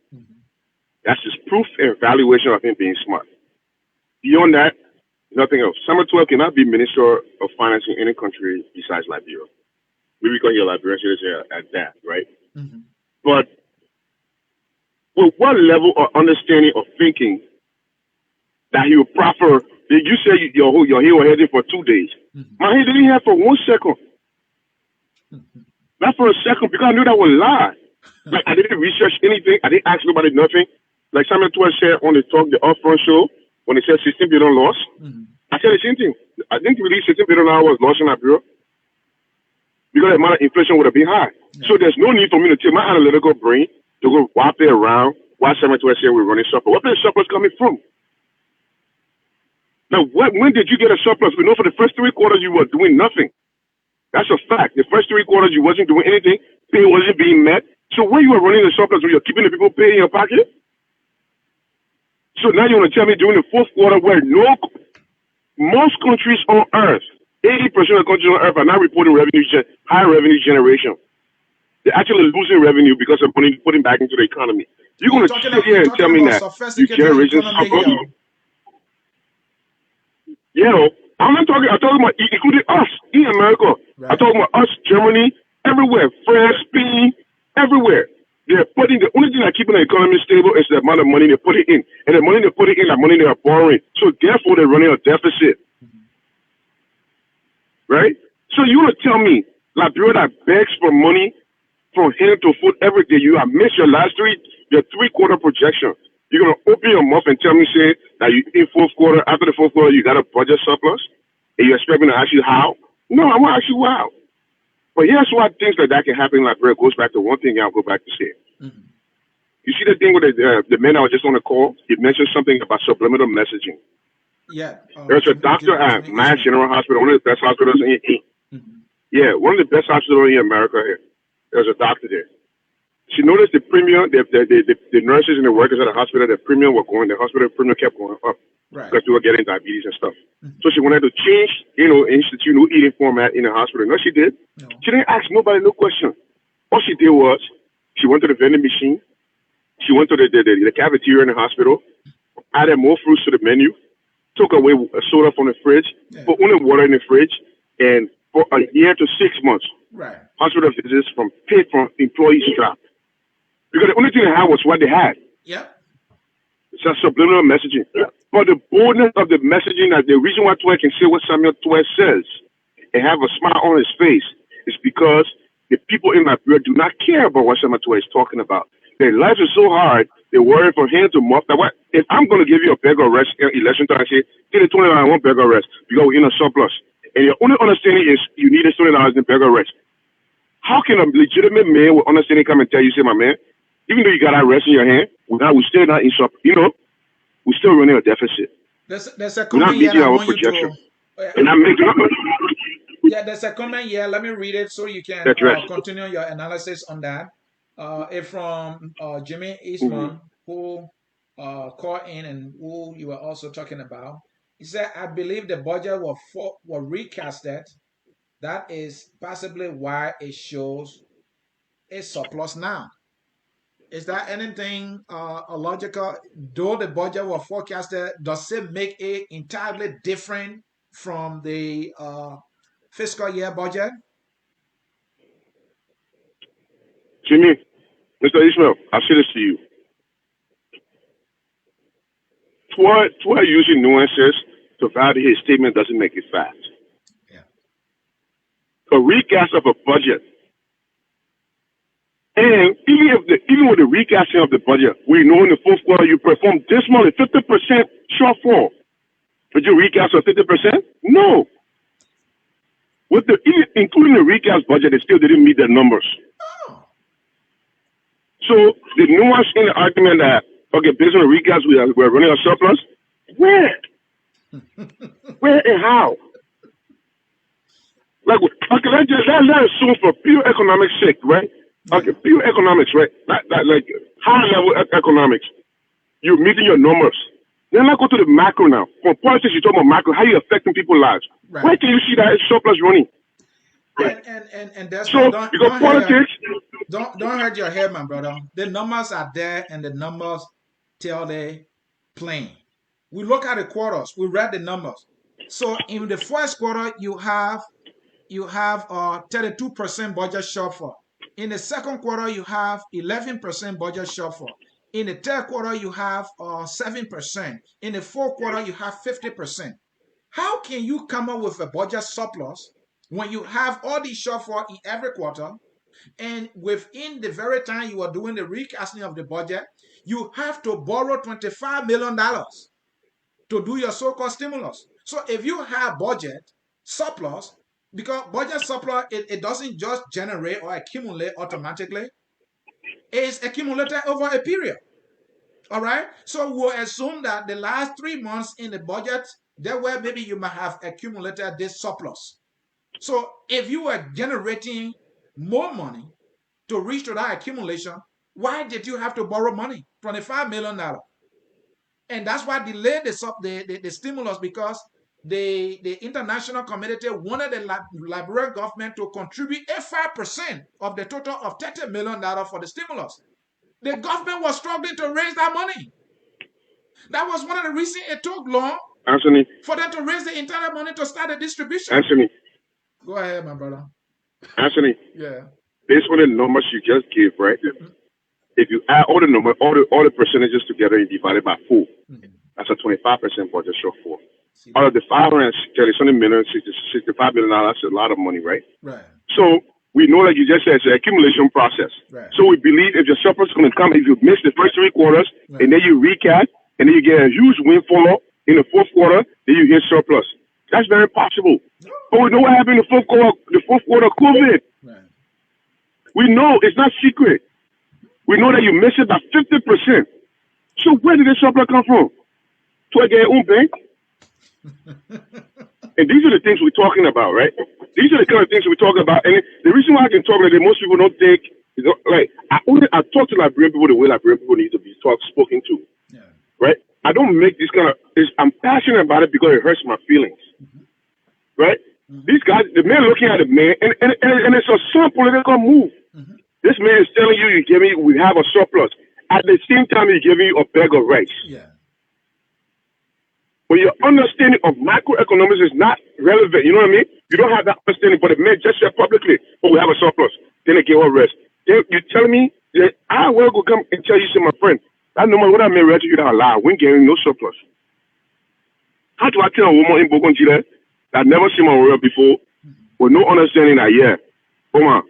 That's just proof and evaluation of him being smart. Beyond that, nothing else. Samuel 12 cannot be Minister of Finance in any country besides Liberia. Maybe because you're Liberian citizen at that, right? But with what level of understanding of thinking that he would proffer, you say your heel was headed for 2 days. My head didn't have for 1 second. Not for a second, because I knew that was a lie. Like, I didn't research anything. I didn't ask nobody nothing. Like Samuel 12 said on the talk, the upfront show, when they said 16 billion loss, I said the same thing. I didn't believe 16 billion was lost in Liberia because the amount of inflation would have been high. So there's no need for me to take my analytical brain to go whop it around why Samuel 12 said we're running surplus. What is surplus coming from? Now, when did you get a surplus? We know for the first 3 quarters you were doing nothing. That's a fact. The first 3 quarters you wasn't doing anything. Pay wasn't being met. So when you were running the surplus, were you keeping the people paying in your pocket? So now you want to tell me during the fourth quarter where most countries on earth, 80% of countries on earth are not reporting high revenue generation. They're actually losing revenue because of money putting back into the economy. You're going to sit here and tell me that you generation surplus? I'm talking about including us in America. Right. I'm talking about us, Germany, everywhere, France, Spain, everywhere. They're putting the only thing that keeping the economy stable is the amount of money they put it in. And the money they put it in, the money they are borrowing. So therefore they're running a deficit. Right? So you want to tell me Liberia that begs for money from hand to foot every day. You have missed your 3-quarter projection. You're going to open your mouth and tell me, say, that you in fourth quarter, after the fourth quarter, you got a budget surplus? And you expect me to ask you how? No, I won't ask you how. But here's why things like that can happen in Liberia. Goes back to one thing I'll go back to say. You see the thing with the man I was just on the call? He mentioned something about subliminal messaging. Yeah. There's a doctor at Mass General Hospital, one of the best hospitals in one of the best hospitals in America here. There's a doctor there. She noticed the premium, the nurses and the workers at the hospital, the premium were going, the hospital premium kept going up. Right. Because they were getting diabetes and stuff. So she wanted to change, institute new eating format in the hospital. No, she did. No. She didn't ask nobody no question. All she did was she went to the vending machine. She went to the cafeteria in the hospital, added more fruits to the menu, took away a soda from the fridge, put only water in the fridge, and for a year to 6 months, Right. hospital visits from paid from employee strap. Because the only thing they had was what they had. Yep. It's a subliminal messaging. But the boldness of the messaging, that the reason why Twain can say what Samuel Twain says and have a smile on his face is because the people in Liberia do not care about what Samuel Twain is talking about. Their life is so hard, they worry from hand to mouth. That what if I'm going to give you a bag of rest election time, I say, give the $20 one bag of rest because we're in a surplus. And your only understanding is you need a $20 in bag of rest. How can a legitimate man with understanding come and tell you, say, my man, even though you got that rest in your hand, we still not in surplus. We're still running a deficit. There's a We're not comment here meeting I our want you projection. to. And I'm making Yeah, there's a comment here. Let me read it so you can continue your analysis on that. It's from Jimmy Eastman, who called in and who you were also talking about. He said, I believe the budget was recasted. That is possibly why it shows a surplus now. Is that anything logical? Though the budget was forecasted, does it make it entirely different from the fiscal year budget? Jimmy, Mr. Ishmael, I'll say this to you. Toward using nuances to validate his statement doesn't make it fact. Yeah. A recast of a budget, and even with the recasting of the budget, we know in the fourth quarter you performed dismally 50% shortfall. Did you recast a 50%? No. Including the recast budget, they still didn't meet their numbers. Oh. So the nuance in the argument that, okay, based on the recast, we're running a surplus. Where? Where and how? Like, okay, let's assume for pure economic sake, right? Okay, pure economics, right? Like high level economics. You're meeting your numbers. Then let's go to the macro now. For politics, you talk about macro, how you affecting people's lives. Right. Where can you see that surplus running? And that's so why because politics. Don't hurt your head, my brother. The numbers are there, and the numbers tell the plain. We look at the quarters. We read the numbers. So in the first quarter, you have 32% budget shortfall. In the second quarter, you have 11% budget shortfall. In the third quarter, you have 7%. In the fourth quarter, you have 50%. How can you come up with a budget surplus when you have all these shortfall in every quarter, and within the very time you are doing the recasting of the budget, you have to borrow $25 million to do your so-called stimulus? So if you have budget surplus, because budget surplus, it doesn't just generate or accumulate automatically. It's accumulated over a period. All right? So we'll assume that the last 3 months in the budget, there where maybe you might have accumulated this surplus. So if you were generating more money to reach to that accumulation, why did you have to borrow money? $25 million. And that's why delayed the stimulus, because the international community wanted the Liberian government to contribute 5% of the total of $30 million for the stimulus. The government was struggling to raise that money. That was one of the reasons it took long, Ansony, for them to raise the entire money to start the distribution. Ansony, go ahead, my brother. Ansony, yeah. Based on the numbers you just gave, right? If you add all the numbers, all the percentages together and divide it by 4, that's a 25% budget shortfall. Out of the $530 million, $65 million, that's a lot of money, right? Right. So we know, like you just said, it's an accumulation process. Right. So we believe if your surplus is going to come, if you miss the first 3 quarters, and then you recast, and then you get a huge windfall in the fourth quarter, then you get surplus. That's very possible. But we know what happened in the fourth quarter of COVID. Right. We know it's not secret. We know that you miss it by 50%. So where did this surplus come from? To get your own bank? And these are the things we're talking about, right? These are the kind of things we're talking about. And the reason why I can talk like that, most people don't think, like, I talk to Liberian people the way Liberian people need to be spoken to, right? I don't make this kind of, I'm passionate about it because it hurts my feelings, right? These guys, the man looking at the man, and it's a small political move. This man is telling you, we have a surplus. At the same time, he's giving you a bag of rice. Yeah. But your understanding of macroeconomics is not relevant. You know what I mean? You don't have that understanding, but the men just said publicly, oh, we have a surplus. Then they give us rest. Then you telling me that I will go come and tell you, say, my friend, I know what I mean, to you that lie. We ain't getting no surplus. How do I tell a woman in Bogonji that I've never seen my warrior before with no understanding that, yeah, woman,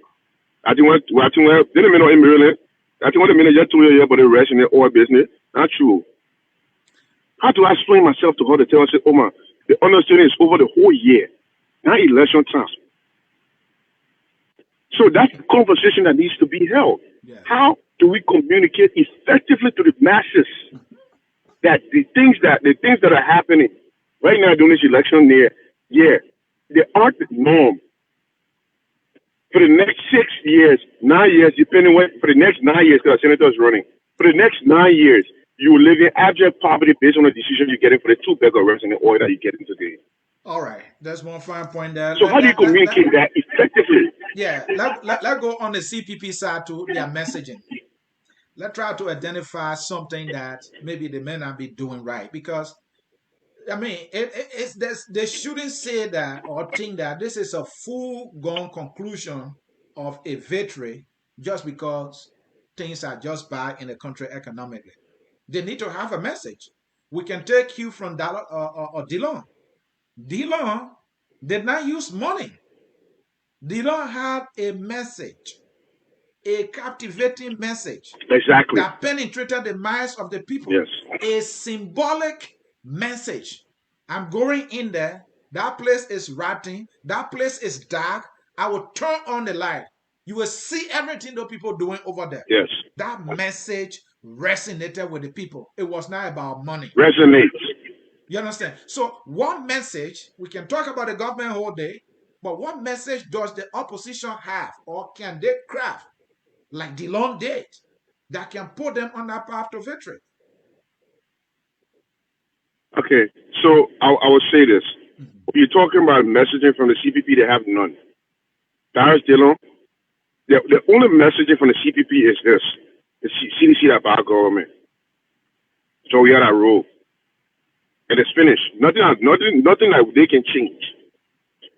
I think what didn't mean no in Maryland. I think what a minute just 2 years, but the rest in the oil business. Not true. How do I explain myself to her to tell her, say, oh man, the understanding is over the whole year, not election time. So that's the conversation that needs to be held. Yeah. How do we communicate effectively to the masses that the things that are happening right now during this election year, yeah, they aren't the norm. For the next 6 years, 9 years, depending what, for the next 9 years, because the senator is running, for the next 9 years, you will live in abject poverty based on the decision you're getting for the 2 bag of rice and the oil that you're getting today. All right, that's one fine point there. So how do you communicate that effectively? Yeah, let's go on the CPP side to their messaging. Let's try to identify something that maybe they may not be doing right, because I mean, they shouldn't say that or think that this is a full-gone conclusion of a victory just because things are just bad in the country economically. They need to have a message. We can take cue from Dillon. Dillon did not use money. Dillon had a message, a captivating message. Exactly. That penetrated the minds of the people. Yes. A symbolic message. I'm going in there. That place is rotting. That place is dark. I will turn on the light. You will see everything those people doing over there. Yes. That message resonated with the people. It was not about money. Resonates. You understand? So what message, we can talk about the government all day, but what message does the opposition have or can they craft like Dillon did that can put them on that path to victory? Okay, so I will say this. You're talking about messaging from the CPP, they have none. Darius Dillon, the only messaging from the CPP is this. The CDC that bad government. So we had a rule. And it's finished. Nothing that they can change.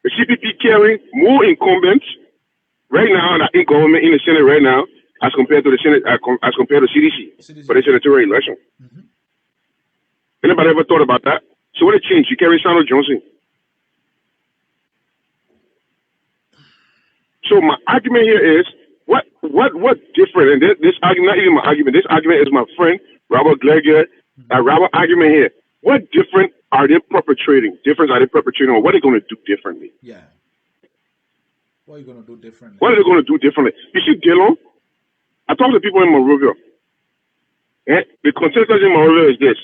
The CPP carrying more incumbents right now in government in the Senate right now as compared to the Senate, as compared to CDC for the senatorial election. Mm-hmm. Anybody ever thought about that? So what it changed? You carry Sandra Johnson. So my argument here is what different? And this argument, not even my argument. This argument is my friend Robert Gleger. Robert argument here. What different are they perpetrating? Difference are they perpetrating, or what are they going to do differently? Yeah. What are you going to do differently? What are they going to do differently? You see, Dillon, I talk to people in Monrovia. And the consensus in Monrovia is this.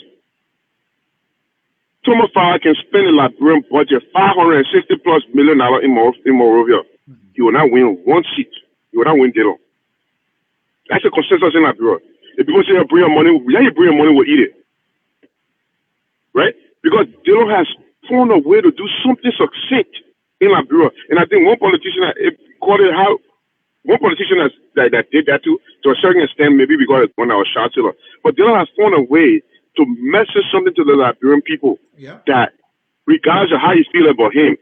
Thomas Fowler can spend a Liberian budget $560+ million in Monrovia. Mm-hmm. He will not win one seat. He will not win Dillon. That's a consensus in Liberia. If people say bring money, yeah, you bring money, we'll eat it. Right? Because Dillon has found a way to do something succinct in Liberia. And I think one politician called it how one politician that did that to a certain extent, maybe because when I was chancellor. But Dillon has found a way to message something to the Liberian people that regardless of how you feel about him,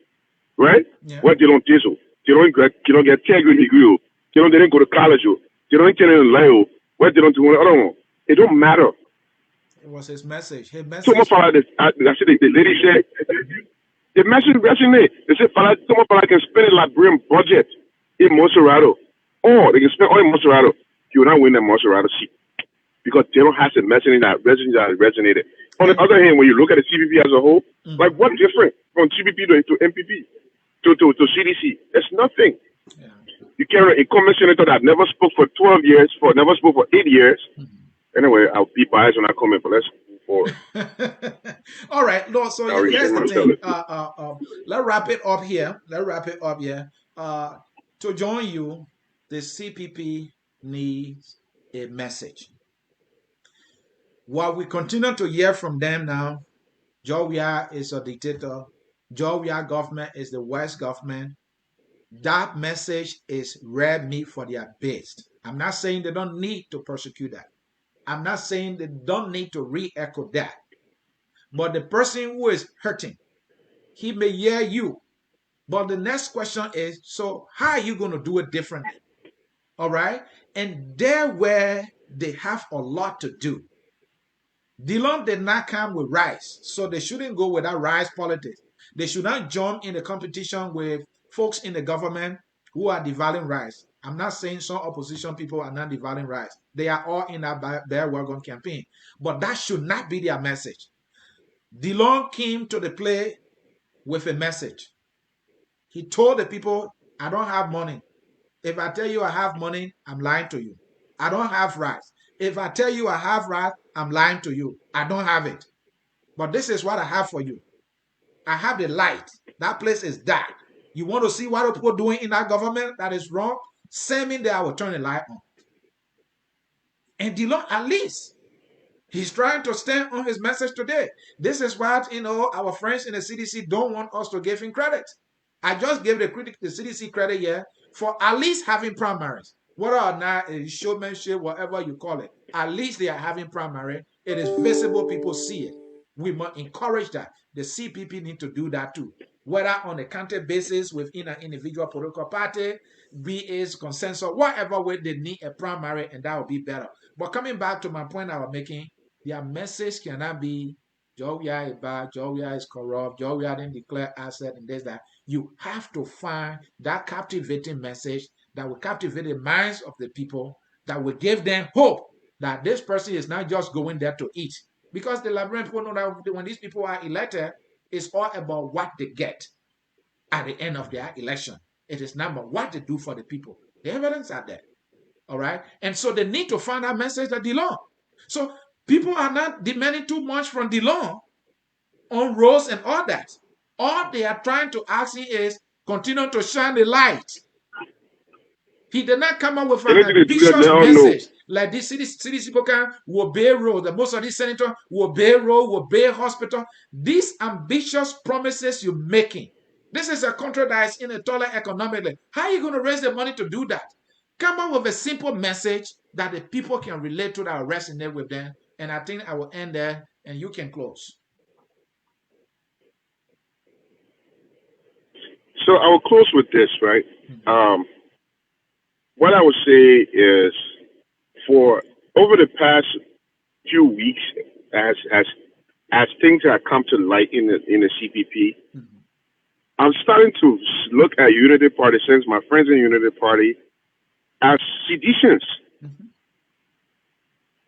right? Yeah. What they don't do, they don't get Tegri degree, they didn't go to college, they don't get in line, what they don't do, I don't know. It don't matter. It was his message. His message. The lady said, the message resonated. They said, someone can spend a Liberian budget in Monserrato, or they can spend all in Monserrato. You will not win the Monserrato seat because they don't have the messaging that resonated. On the other hand, when you look at the CPP as a whole, like what different from CPP to MPP to CDC? There's nothing. Yeah. You carry an incumbent senator that never spoke for 12 years, never spoke for 8 years. Mm-hmm. Anyway, I'll be biased when I comment, but let's move forward. All right, Lord. So here's the thing. Let's wrap it up here. To join you, the CPP needs a message. While we continue to hear from them now, Georgia is a dictator. Georgia government is the West government. That message is red meat for their base. I'm not saying they don't need to persecute that. I'm not saying they don't need to re-echo that. But the person who is hurting, he may hear you But the next question is, so how are you going to do it differently? All right. And there where they have a lot to do. Dillon did not come with rice, so they shouldn't go with that rice politics. They should not jump in the competition with folks in the government who are devaluing rice. I'm not saying some opposition people are not devaluing rice. They are all in that bear wagon campaign. But that should not be their message. Dillon came to the play with a message. He told the people, I don't have money. If I tell you I have money, I'm lying to you. I don't have rice. If I tell you I have rice, I'm lying to you. I don't have it. But this is what I have for you. I have the light. That place is dark. You want to see what people are doing in that government that is wrong? Send me there, I will turn the light on. And Dillon, at least, he's trying to stand on his message today. This is what, our friends in the CDC don't want us to give him credit. I just gave the CDC credit here for at least having primaries. Whether or not it is showmanship, whatever you call it, at least they are having primary. It is visible, people see it. We must encourage that. The CPP need to do that too. Whether on a county basis within an individual political party, be it consensus, whatever way they need a primary, and that will be better. But coming back to my point I was making, their message cannot be Jovia is bad, Jovia is corrupt, Jovia didn't declare asset and this, that. You have to find that captivating message that will captivate the minds of the people, that will give them hope that this person is not just going there to eat. Because the Liberian people know that when these people are elected, it's all about what they get at the end of their election. It is not about what they do for the people. The evidence are there. All right. And so they need to find that message that Dillon. So people are not demanding too much from Dillon on roads and all that. All they are trying to ask him is continue to shine the light. He did not come up with an ambitious message like this CDC people will obey road. Most of these senators will obey road, will obey hospital. These ambitious promises you're making. This is a country that is in a taller economically. How are you going to raise the money to do that? Come up with a simple message that the people can relate to, that will resonate with them. And I think I will end there and you can close. So I will close with this, right? What I would say is, for over the past few weeks, as things have come to light in the CPP, I'm starting to look at Unity Partisans, my friends in Unity Party, as seditions.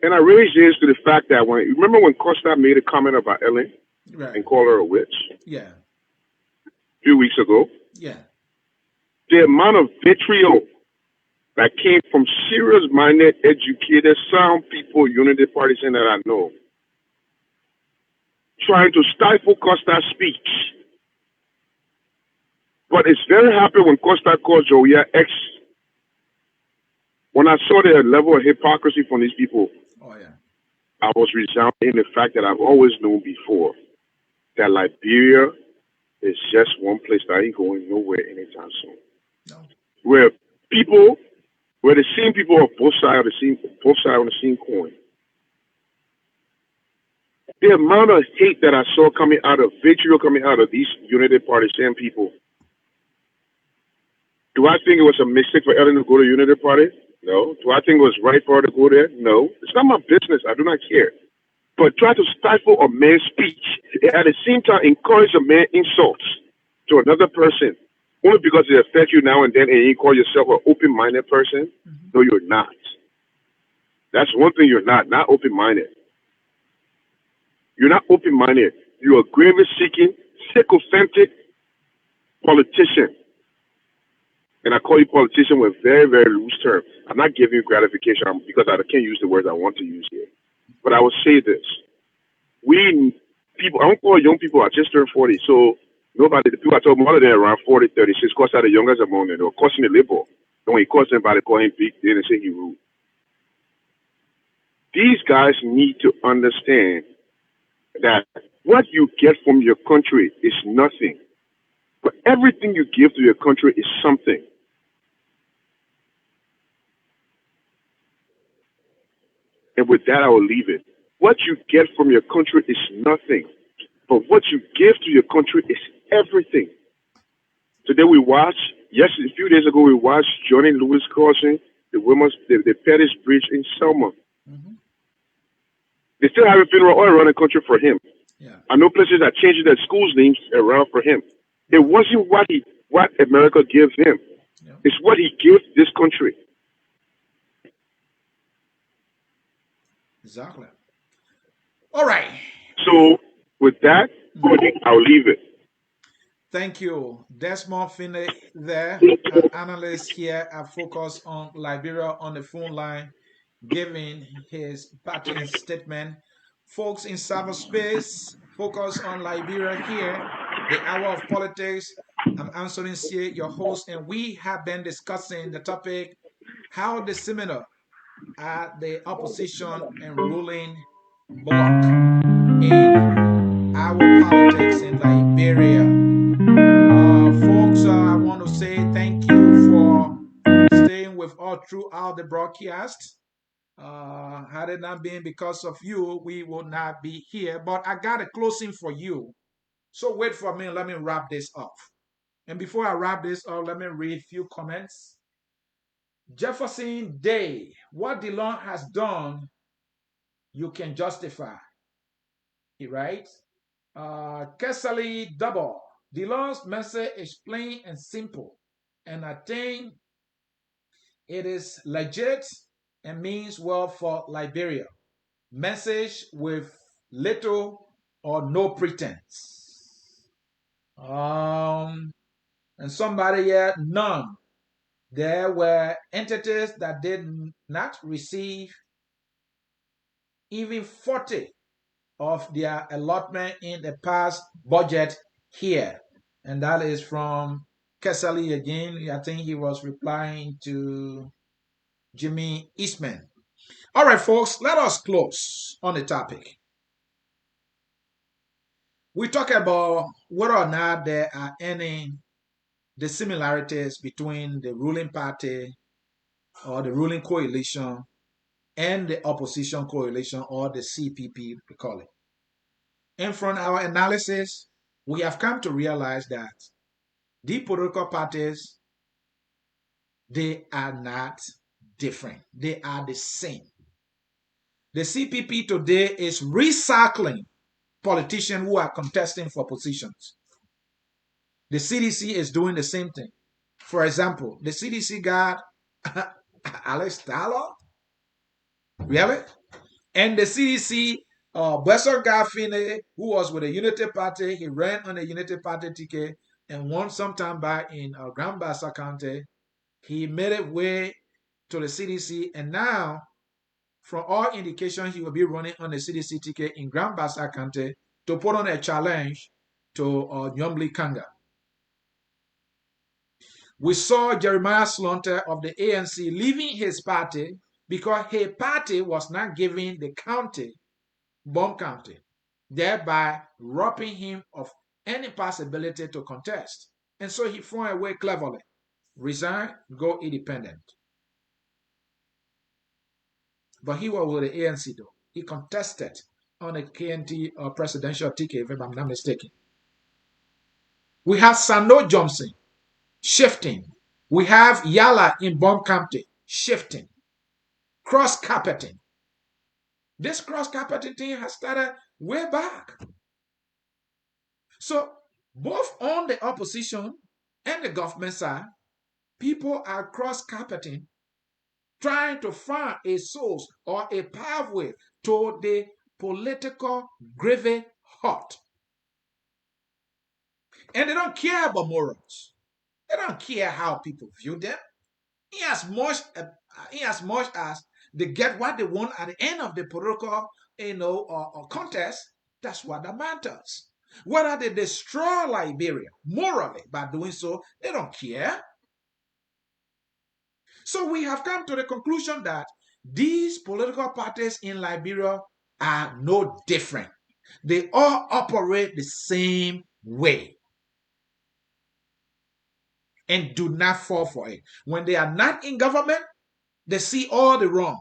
And I raise this to the fact that remember when Costa made a comment about Ellen and called her a witch? Yeah. A few weeks ago. Yeah. The amount of vitriol that came from serious-minded, educated, sound people, Unity Partisans that I know, trying to stifle Costa's speech. But it's very happy when Costa calls Joya X. When I saw the level of hypocrisy from these people, I was resounding in the fact that I've always known before that Liberia is just one place that ain't going nowhere anytime soon. No. Where the same people of both sides on the same coin. The amount of hate that I saw coming out of vitriol coming out of these Unity Partisan people. Do I think it was a mistake for Ellen to go to Unity Party? No. Do I think it was right for her to go there? No. It's not my business. I do not care. But try to stifle a man's speech, at the same time encourage a man insults to another person, only because it affects you now and then, and you call yourself an open-minded person. No, you're not. That's one thing you're not open-minded. You're not open-minded. You're a gravy-seeking, sycophantic politician. And I call you politician with very, very loose terms. I'm not giving you gratification because I can't use the words I want to use here. But I will say this. I don't call young people, I just turned 40. So the people I told more than around 40, 36, because I'm the youngest among them. They were causing the labor. And when he calls somebody, call him big, they didn't say he rude. These guys need to understand that what you get from your country is nothing. But everything you give to your country is something. And with that, I will leave it. What you get from your country is nothing. But what you give to your country is everything. So watched, yes, a few days ago, we watched Johnny Lewis crossing the Pettis Bridge in Selma. Mm-hmm. They still have a funeral all around the country for him. Yeah. I know places are changing their schools' names around for him. It wasn't what America gave him. Yeah. It's what he gave this country. Exactly. All right. So with that, I'll leave it. Thank you. Desmond Finney there, an analyst here at Focus on Liberia on the phone line, giving his parting statement. Folks in cyberspace, Focus on Liberia here, the Hour of Politics. I'm Ansony, Sieh, your host, and we have been discussing the topic, how dissimilar are the opposition and ruling bloc in our politics in Liberia. Folks, I want to say thank you for staying with us throughout the broadcast. Had it not been because of you, we would not be here. But I got a closing for you. So wait for me. Let me wrap this up. And before I wrap this up, let me read a few comments. Jefferson Day, what DeLon has done, you can justify. He writes. Kesali Double, DeLon's message is plain and simple. And I think it is legit and means well for Liberia. Message with little or no pretense. And somebody here, none. There were entities that did not receive even 40 of their allotment in the past budget here. And that is from Kesali again. I think he was replying to Jimmy Eastman. All right, folks, let us close on the topic. We talk about whether or not there are any dissimilarities between the ruling party or the ruling coalition and the opposition coalition, or the CPP, we call it. And from our analysis, we have come to realize that the political parties, they are not different. They are the same. The CPP today is recycling politicians who are contesting for positions. The CDC is doing the same thing. For example, the CDC got Alex Tyler, really? And the CDC, Besser Garfine, who was with the Unity Party, he ran on the Unity Party ticket and won sometime back in Grand Bassa County. He made it way to the CDC, and now, from all indications, he will be running on the CDC ticket in Grand Bassa County to put on a challenge to Nyomli Kanga. We saw Jeremiah Slunter of the ANC leaving his party because his party was not giving the county, Bomb County, thereby robbing him of any possibility to contest. And so he found a way cleverly. Resign, go independent. But he was with the ANC though. He contested on a KNT presidential ticket, if I'm not mistaken. We have Sando Johnson shifting. We have Yala in Bomb County shifting. Cross-carpeting. This cross-carpeting thing has started way back. So both on the opposition and the government side, people are cross-carpeting, trying to find a source or a pathway to the political gravy hut. And they don't care about morals. They don't care how people view them. In as much as they get what they want at the end of the political, contest, that's what that matters. Whether they destroy Liberia morally by doing so, they don't care. So we have come to the conclusion that these political parties in Liberia are no different. They all operate the same way and do not fall for it. When they are not in government, they see all the wrong.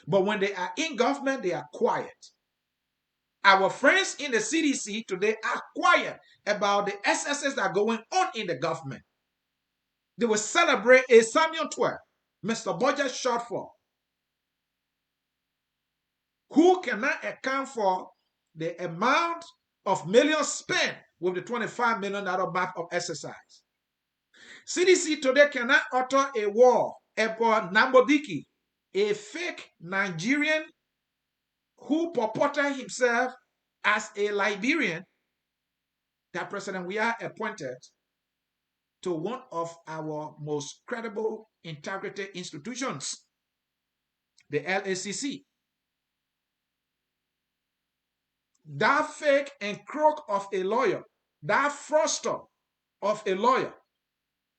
But when they are in government, they are quiet. Our friends in the CDC today are quiet about the excesses that are going on in the government. They will celebrate a Samuel 12, Mr. Budget shortfall, who cannot account for the amount of millions spent with the $25 million map of exercise. CDC today cannot utter a war about Nambodiki, a fake Nigerian who purported himself as a Liberian, that President Weah appointed to one of our most credible integrity institutions, the LACC. That fake and crook of a lawyer, that fraudster of a lawyer,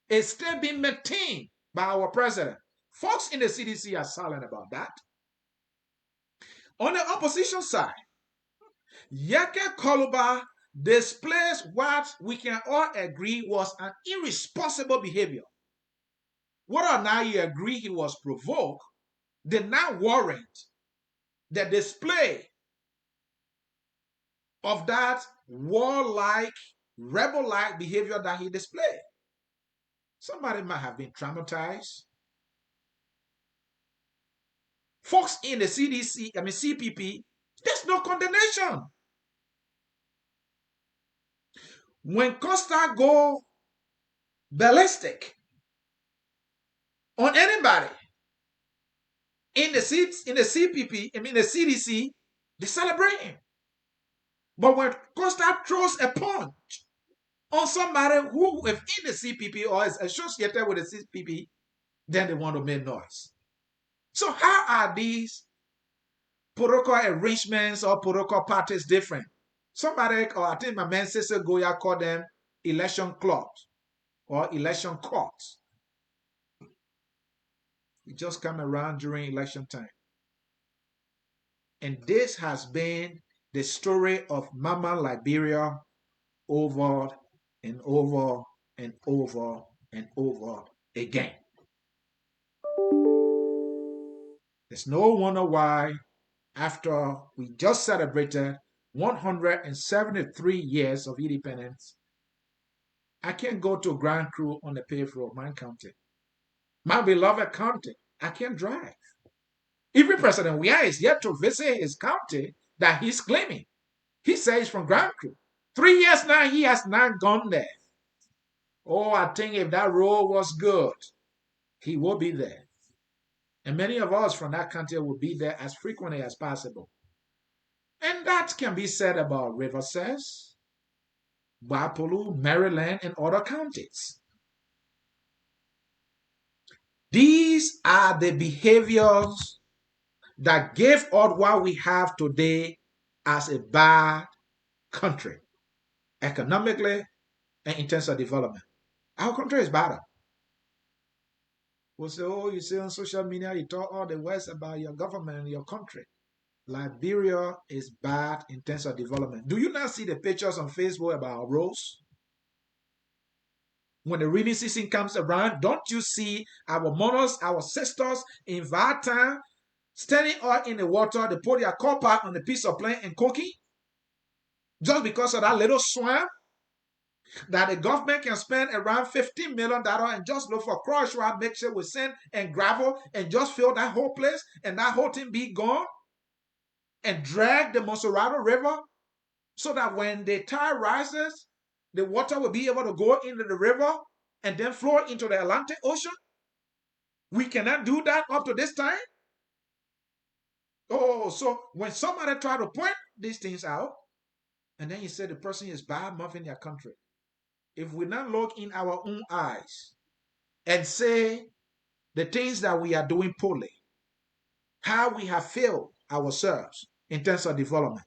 is still being maintained by our president. Folks in the CDC are silent about that. On the opposition side, Yeke Koluba displays what we can all agree was an irresponsible behavior. Whether or not you agree he was provoked, did not warrant the display of that warlike, rebel-like behavior that he displayed. Somebody might have been traumatized. Folks in the CPP, there's no condemnation. When Costa go ballistic on anybody in the CPP, the CDC, they celebrate him. But when Costa throws a punch on somebody who within the CPP or is associated with the CPP, then they want to make noise. So how are these political arrangements or political parties different? Somebody, or I think my man Sister Goya called them election clubs or election courts. It just come around during election time. And this has been the story of Mama Liberia over and over and over and over again. There's no wonder why, after we just celebrated 173 years of independence, I can't go to Grand Cru on the paved road, my county. My beloved county, I can't drive. Even President Weah is yet to visit his county that he's claiming. He says from Grand Cru. 3 years now, he has not gone there. Oh, I think if that road was good, he will be there. And many of us from that country will be there as frequently as possible. And that can be said about Riverside, Wapolu, Maryland, and other counties. These are the behaviors that gave us what we have today as a bad country, economically and in terms of development. Our country is better. We'll say, oh, you see on social media, you talk all the words about your government and your country. Liberia is bad in terms of development. Do you not see the pictures on Facebook about roads? When the rainy season comes around, don't you see our mothers, our sisters in Vatan standing out in the water, they put their copper on the piece of plank and cooking? Just because of that little swamp that the government can spend around $15 million and just look for crush rock mixture with sand and gravel and just fill that whole place and that whole thing be gone and drag the Monserrato River so that when the tide rises, the water will be able to go into the river and then flow into the Atlantic Ocean? We cannot do that up to this time? Oh, so when somebody try to point these things out, and then you say the person is bad mouthing their country. If we not look in our own eyes and say the things that we are doing poorly, how we have failed ourselves in terms of development,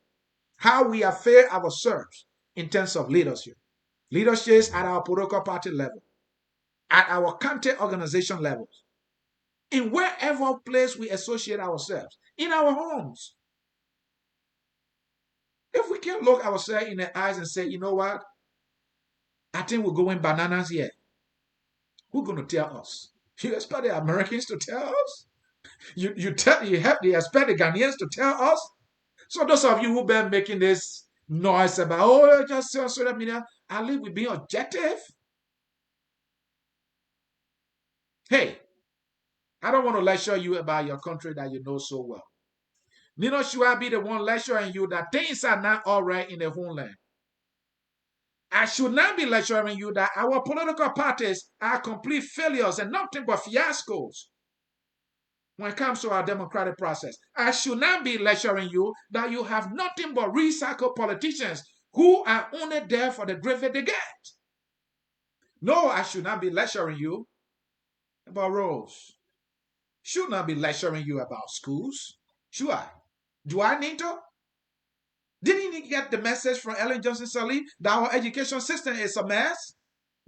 how we have failed ourselves in terms of leadership, leaderships at our political party level, at our county organization levels, in wherever place we associate ourselves, in our homes. If we can look ourselves in the eyes and say, you know what, I think we're going bananas here. Who's going to tell us? You expect the Americans to tell us? You expect the Ghanaians to tell us? So those of you who've been making this noise about, oh, just say on social media, I live with being objective. Hey, I don't want to lecture you about your country that you know so well. Neither should I be the one lecturing you that things are not all right in the homeland. I should not be lecturing you that our political parties are complete failures and nothing but fiascos when it comes to our democratic process. I should not be lecturing you that you have nothing but recycled politicians who are only there for the gravy they get. No, I should not be lecturing you about roads. Should not be lecturing you about schools. Should I? Do I need to? Didn't you get the message from Ellen Johnson Sirleaf that our education system is a mess?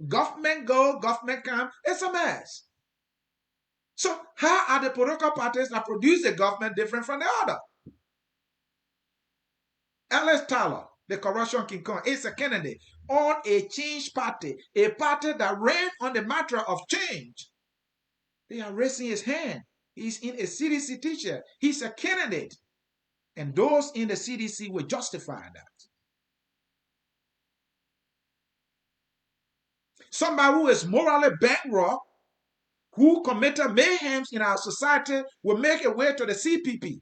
Government go, government come, it's a mess. So how are the political parties that produce the government different from the other? Alex Tyler, the corruption king Kong, is a candidate on a change party, a party that ran on the matter of change. They are raising his hand. He's in a CDC teacher. He's a candidate. And those in the CDC will justify that. Somebody who is morally bankrupt, who committed mayhem in our society, will make a way to the CPP.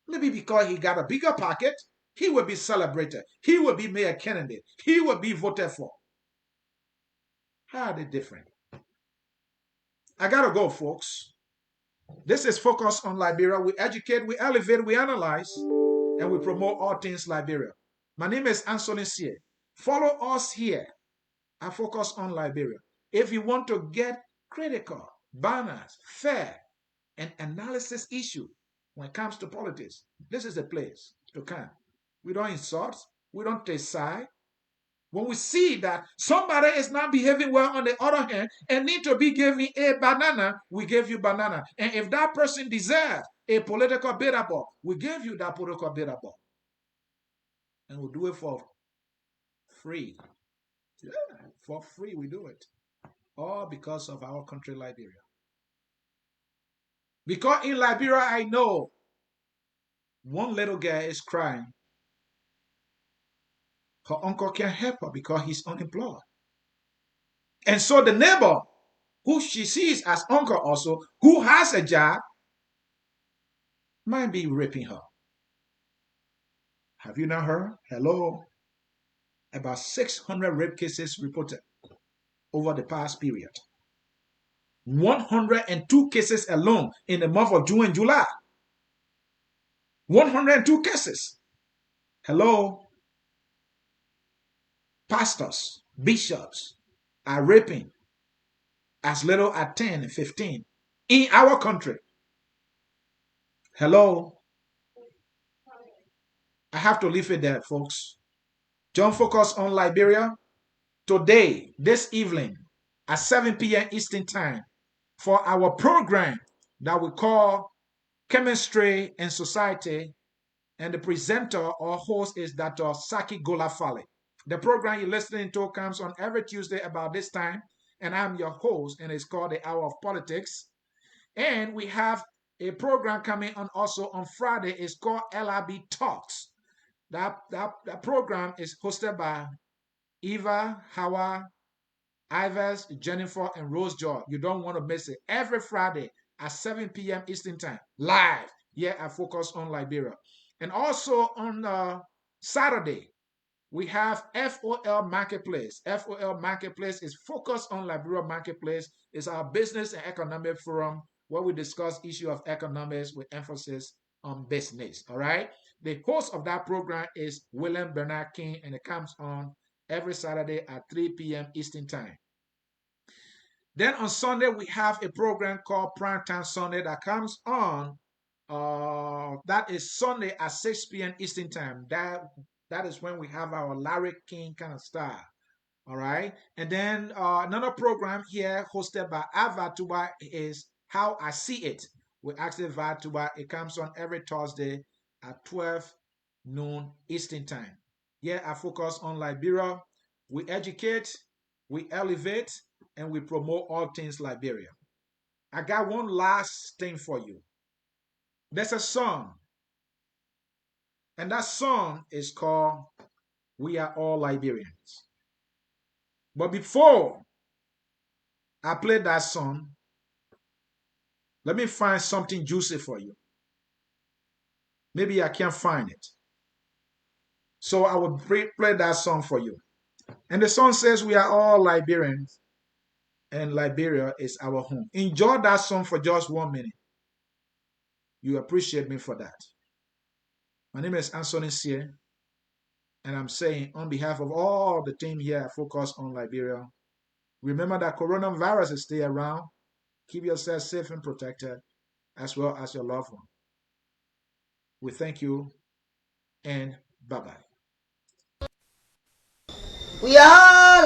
Maybe because he got a bigger pocket, he will be celebrated. He will be made a candidate. He will be voted for. How are they different? I gotta go, folks. This is Focus on Liberia. We educate, we elevate, we analyze, and we promote all things Liberia. My name is Ansony Sieh. Follow us here at Focus on Liberia. If you want to get critical, balanced, fair, and analysis issue when it comes to politics, this is the place to come. We don't insult, we don't take side. When we see that somebody is not behaving well on the other hand and need to be given a banana, we give you banana. And if that person deserves a political bitter ball, we give you that political bitter ball. And we do it for free. Yeah, for free we do it. All because of our country, Liberia. Because in Liberia, I know one little girl is crying. Her uncle can't help her because he's unemployed. And so the neighbor, who she sees as uncle also, who has a job, might be raping her. Have you not heard? Hello? About 600 rape cases reported over the past period. 102 cases alone in the month of June and July. 102 cases. Hello? Pastors, bishops are raping as little as 10 and 15 in our country. Hello? I have to leave it there, folks. Don't focus on Liberia. Today, this evening, at 7 p.m. Eastern Time, for our program that we call Chemistry and Society, and the presenter or host is Dr. Saki Golafale. The program you're listening to comes on every Tuesday about this time, and I'm your host, and it's called The Hour of Politics. And we have a program coming on also on Friday. It's called LRB Talks. That program is hosted by Eva, Hawa, Ivers, Jennifer, and Rose Joy. You don't want to miss it. Every Friday at 7 p.m. Eastern Time, live here at Focus on Liberia. And also on Saturday, we have FOL Marketplace. FOL Marketplace is Focus on Liberia Marketplace. It's our business and economic forum where we discuss issue of economics with emphasis on business. All right. The host of that program is William Bernard King, and it comes on every Saturday at 3 p.m. Eastern Time. Then on Sunday, we have a program called Primetime Sunday that comes on. That is Sunday at 6 p.m. Eastern Time. That is when we have our Larry King kind of style. All right. And then another program here hosted by Avatuba is How I See It with Axel Vatuba. It comes on every Thursday at 12 noon Eastern Time. Here I focus on Liberia. We educate, we elevate, and we promote all things Liberia. I got one last thing for you. There's a song And that song is called We Are All Liberians. But before I play that song, let me find something juicy for you. Maybe I can't find it. So I will play that song for you. And the song says, We are all Liberians, and Liberia is our home. Enjoy that song for just 1 minute. You appreciate me for that. My name is Ansony Sieh, and I'm saying on behalf of all the team here at Focus on Liberia, remember that coronavirus is still around. Keep yourself safe and protected, as well as your loved one. We thank you, and bye-bye. We are